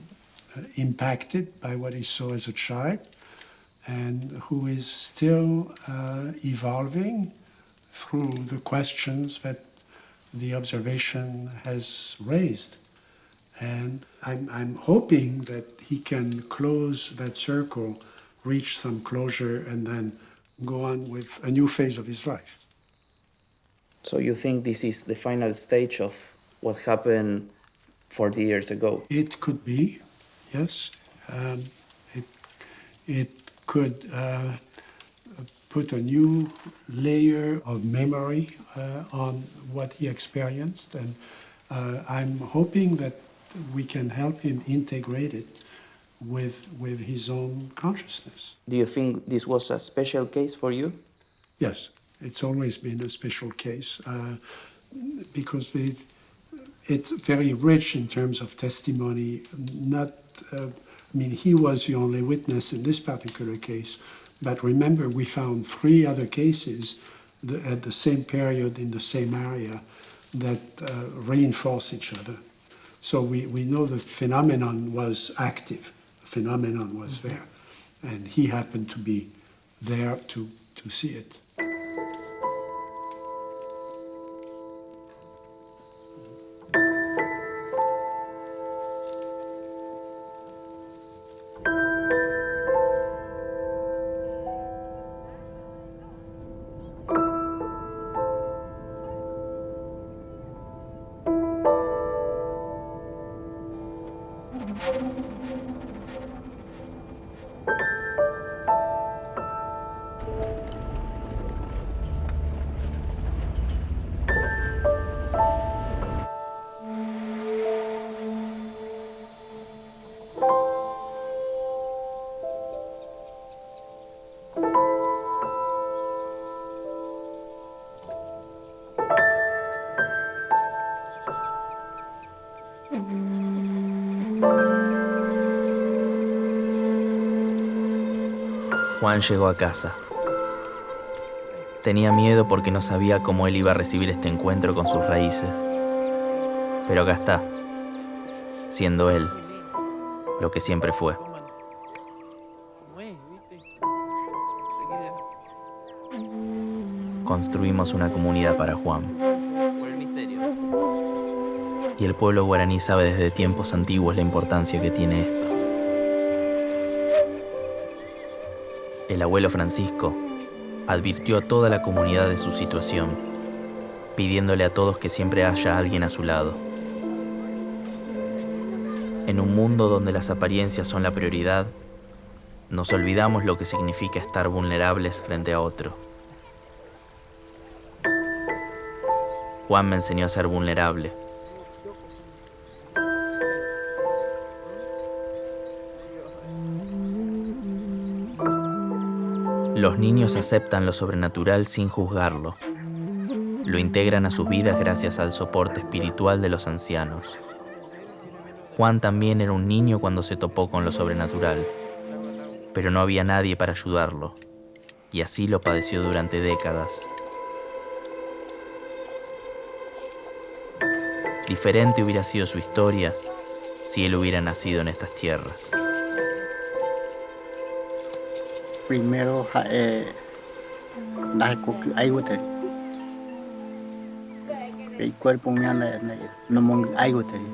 impacted by what he saw as a child, and who is still evolving through the questions that the observation has raised. And I'm hoping that he can close that circle, reach some closure, and then go on with a new phase of his life. So you think this is the final stage of what happened 40 years ago? It could be, yes. It could put a new layer of memory on what he experienced, and I'm hoping that we can help him integrate it with his own consciousness. Do you think this was a special case for you? Yes, it's always been a special case because it's very rich in terms of testimony. He was the only witness in this particular case, but remember, we found 3 other cases at the same period in the same area that reinforce each other. So we know the phenomenon was active, the phenomenon was there, and he happened to be there to see it. Juan llegó a casa. Tenía miedo porque no sabía cómo él iba a recibir este encuentro con sus raíces. Pero acá está, siendo él lo que siempre fue. Construimos una comunidad para Juan. Y el pueblo guaraní sabe desde tiempos antiguos la importancia que tiene esto. El abuelo Francisco advirtió a toda la comunidad de su situación, pidiéndole a todos que siempre haya alguien a su lado. En un mundo donde las apariencias son la prioridad, nos olvidamos lo que significa estar vulnerables frente a otro. Juan me enseñó a ser vulnerable. Los niños aceptan lo sobrenatural sin juzgarlo. Lo integran a sus vidas gracias al soporte espiritual de los ancianos. Juan también era un niño cuando se topó con lo sobrenatural, pero no había nadie para ayudarlo, y así lo padeció durante décadas. Diferente hubiera sido su historia si él hubiera nacido en estas tierras. Primero, el cuerpo me anda, no me hay goteri.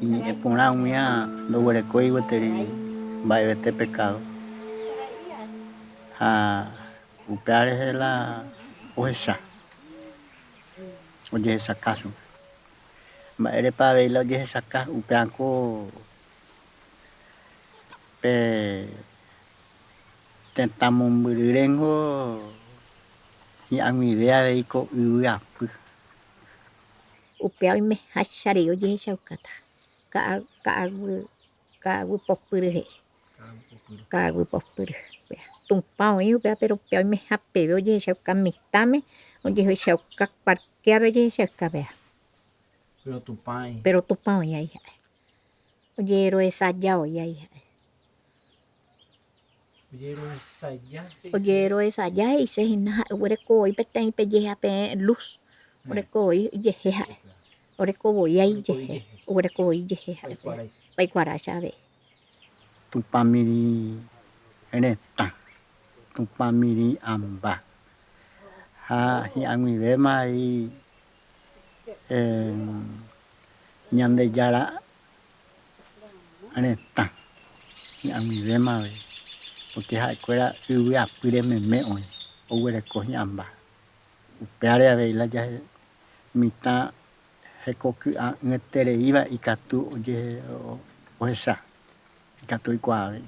Y por una mía, no huele coi goteri, va a este pecado. Upear es la oesa. Oye, esa caso. Va a para ver la oye esa caso, upear con. Tentamos berirengo y a mi idea de ico uya. Upeao y me hachari oye shaukata. Kaagu popure. Kaagu popure. Tumpao y upea pero peao y me hape oye shaukamitame oye shauka parquea oye shaukabea. Pero tumpao y ahí. Oye ero esa yao y ahí. Oyero esa ya y se hina ureko y peten pejeja pe luz ureko y jeja ureko voy ahí jeje ureko y jeja pai cuara sabe Tu pamiri eneta tu pamiri amba y a mi vema y ñande yara eneta y a mi vema porque hay cuera y a pire me hoy o huele coñamba upeare a ver la ya mitad hekoku a netere iba y catu oye o esa catu y cuave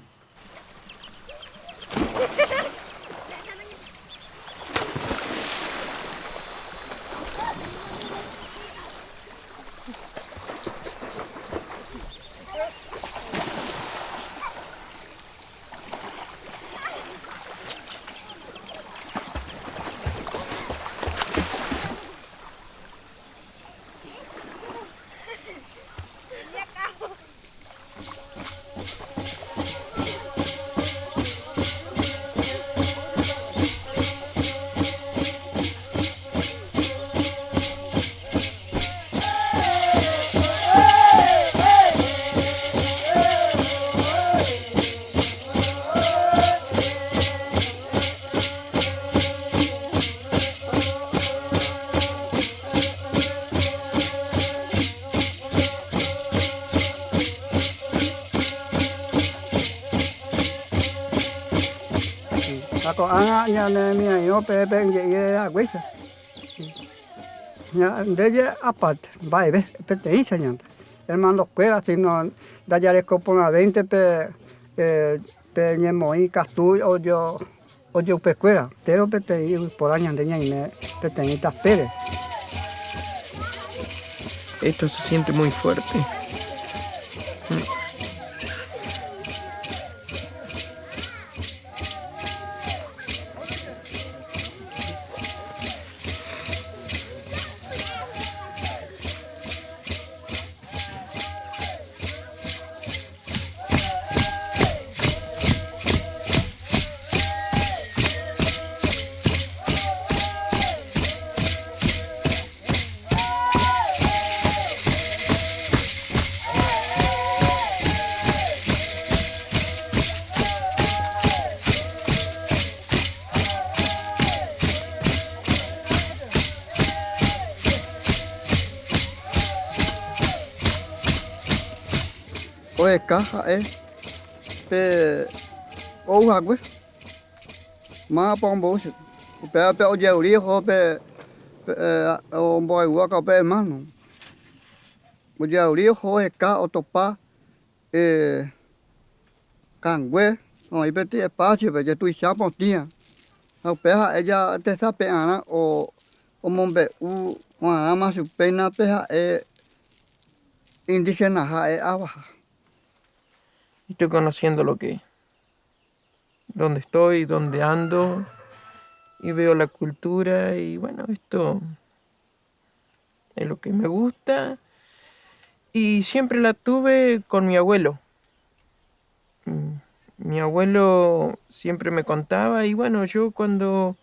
có ăn nhà này mình nó bé bé vậy à quấy nhà để apart vai ve pe te hice nhà hermano queda si no da ya le copo una 20 pe ñemo y castu o yo pe queda pero pe te por año de ña pe te ni tapere. Esto se siente muy fuerte. Oye, caja, pe oja, güey. Más pombo, pe oye, urijo, pe un boy, guaca, pe hermano. Oye, urijo, ca, otopa, cangüe, no, y peti espacio, pe ya tu chapo, tía. A peja, ella te sabe, ana, o mombe, nada más su pena, peja, indígena, abajo. Estoy conociendo dónde estoy, dónde ando, y veo la cultura, y bueno, esto es lo que me gusta, y siempre la tuve con mi abuelo. Mi abuelo siempre me contaba, y bueno, yo cuando,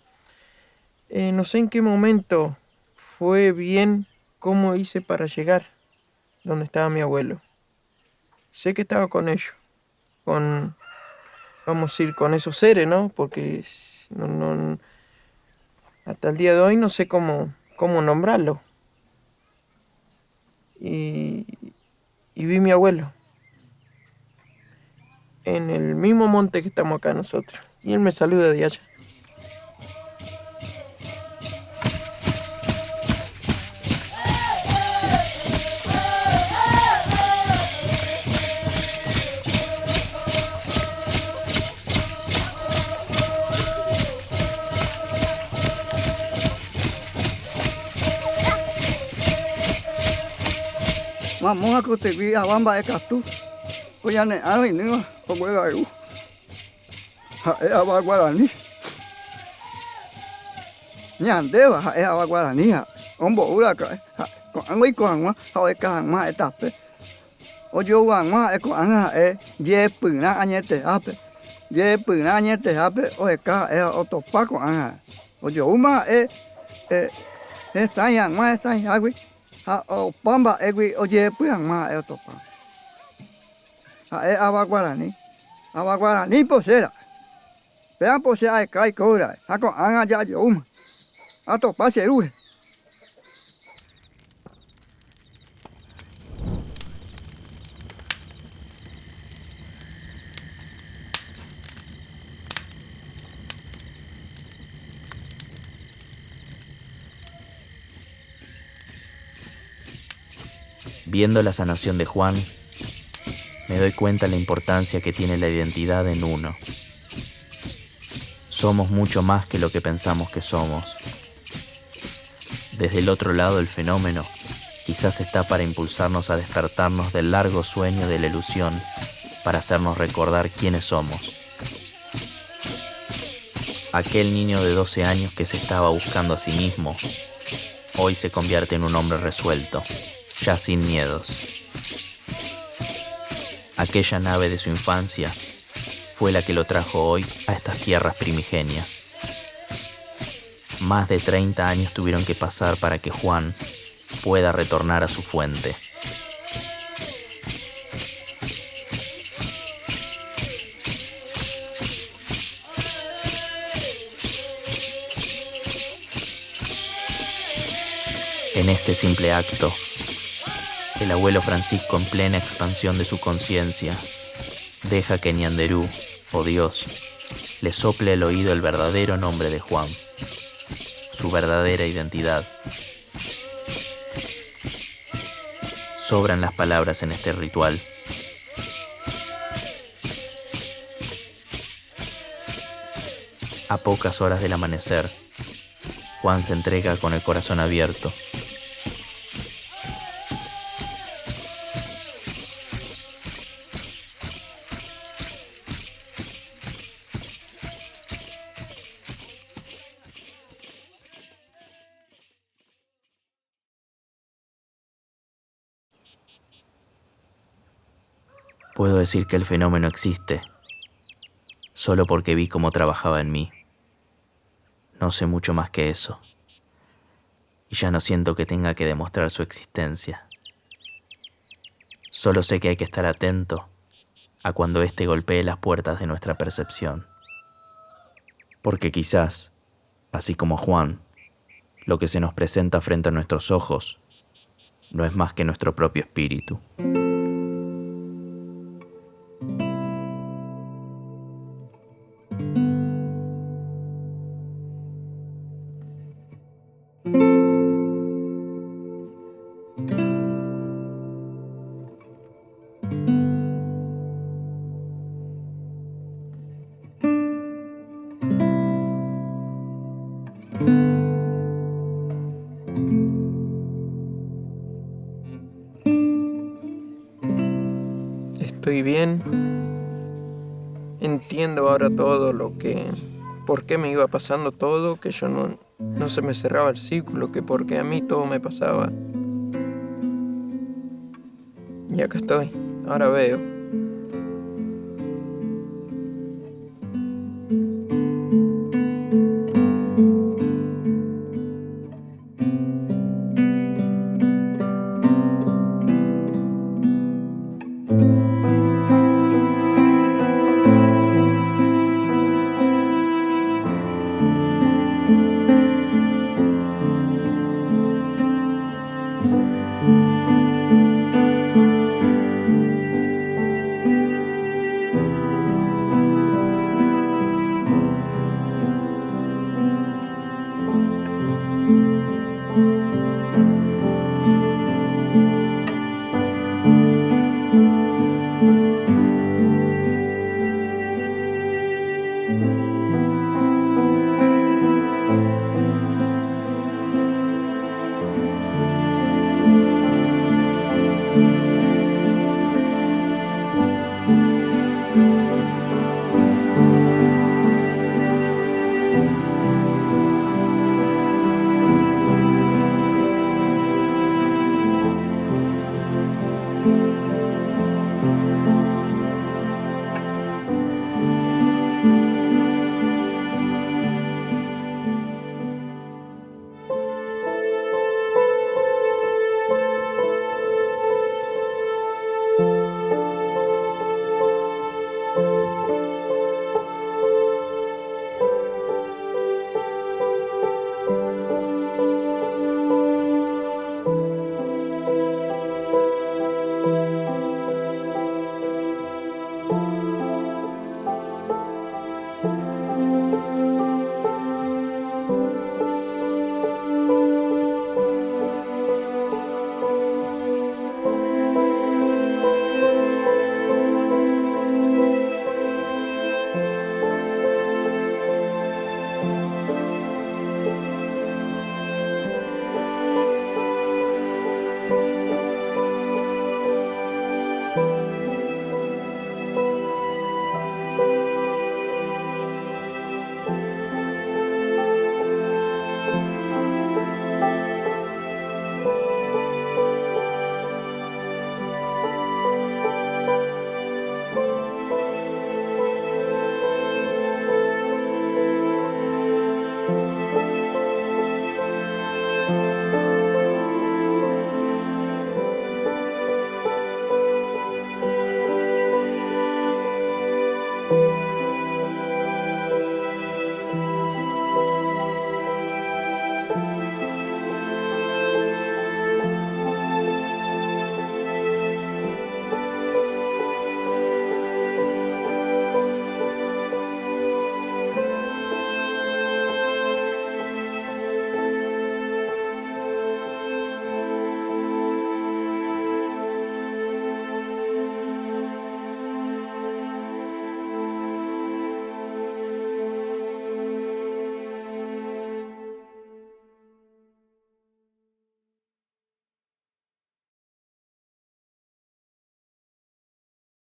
no sé en qué momento fue bien cómo hice para llegar donde estaba mi abuelo. Sé que estaba con ellos. Vamos a ir con esos seres, ¿no? Porque no, hasta el día de hoy no sé cómo nombrarlo. Y vi mi abuelo en el mismo monte que estamos acá nosotros. Y él me saluda de allá. Vamos a conseguir a Bamba de Castú. Oye, a ver, no, como era yo. A Guaraní. Ñandeva, a Guaraní. Hombo, Uraca, con Angui con Angua, a ver, Cangma, etape. Oye, Angua, con Anga, Puna, Añete, Ape. Puna, Añete, Ape, o otro Paco, Anga. Oye, Uma, está en Angua, está en Agui. O Pamba, oye, pues más el topa. Agua Guaraní. Agua Guaraní, pues era. Vean, pues hay que cobrar. Con Anga ya yo, a topa se ruge. Viendo la sanación de Juan, me doy cuenta de la importancia que tiene la identidad en uno. Somos mucho más que lo que pensamos que somos. Desde el otro lado del fenómeno, quizás está para impulsarnos a despertarnos del largo sueño de la ilusión, para hacernos recordar quiénes somos. Aquel niño de 12 años que se estaba buscando a sí mismo, hoy se convierte en un hombre resuelto, ya sin miedos. Aquella nave de su infancia fue la que lo trajo hoy a estas tierras primigenias. Más de 30 años tuvieron que pasar para que Juan pueda retornar a su fuente. En este simple acto, el abuelo Francisco, en plena expansión de su conciencia, deja que Ñanderú, o Dios, le sopla al oído el verdadero nombre de Juan, su verdadera identidad. Sobran las palabras en este ritual. A pocas horas del amanecer, Juan se entrega con el corazón abierto. Puedo decir que el fenómeno existe, solo porque vi cómo trabajaba en mí. No sé mucho más que eso, y ya no siento que tenga que demostrar su existencia. Solo sé que hay que estar atento a cuando éste golpee las puertas de nuestra percepción. Porque quizás, así como Juan, lo que se nos presenta frente a nuestros ojos no es más que nuestro propio espíritu. Estoy bien. Entiendo ahora todo por qué me iba pasando todo, que yo no se me cerraba el círculo, que porque a mí todo me pasaba. Y acá estoy, ahora veo.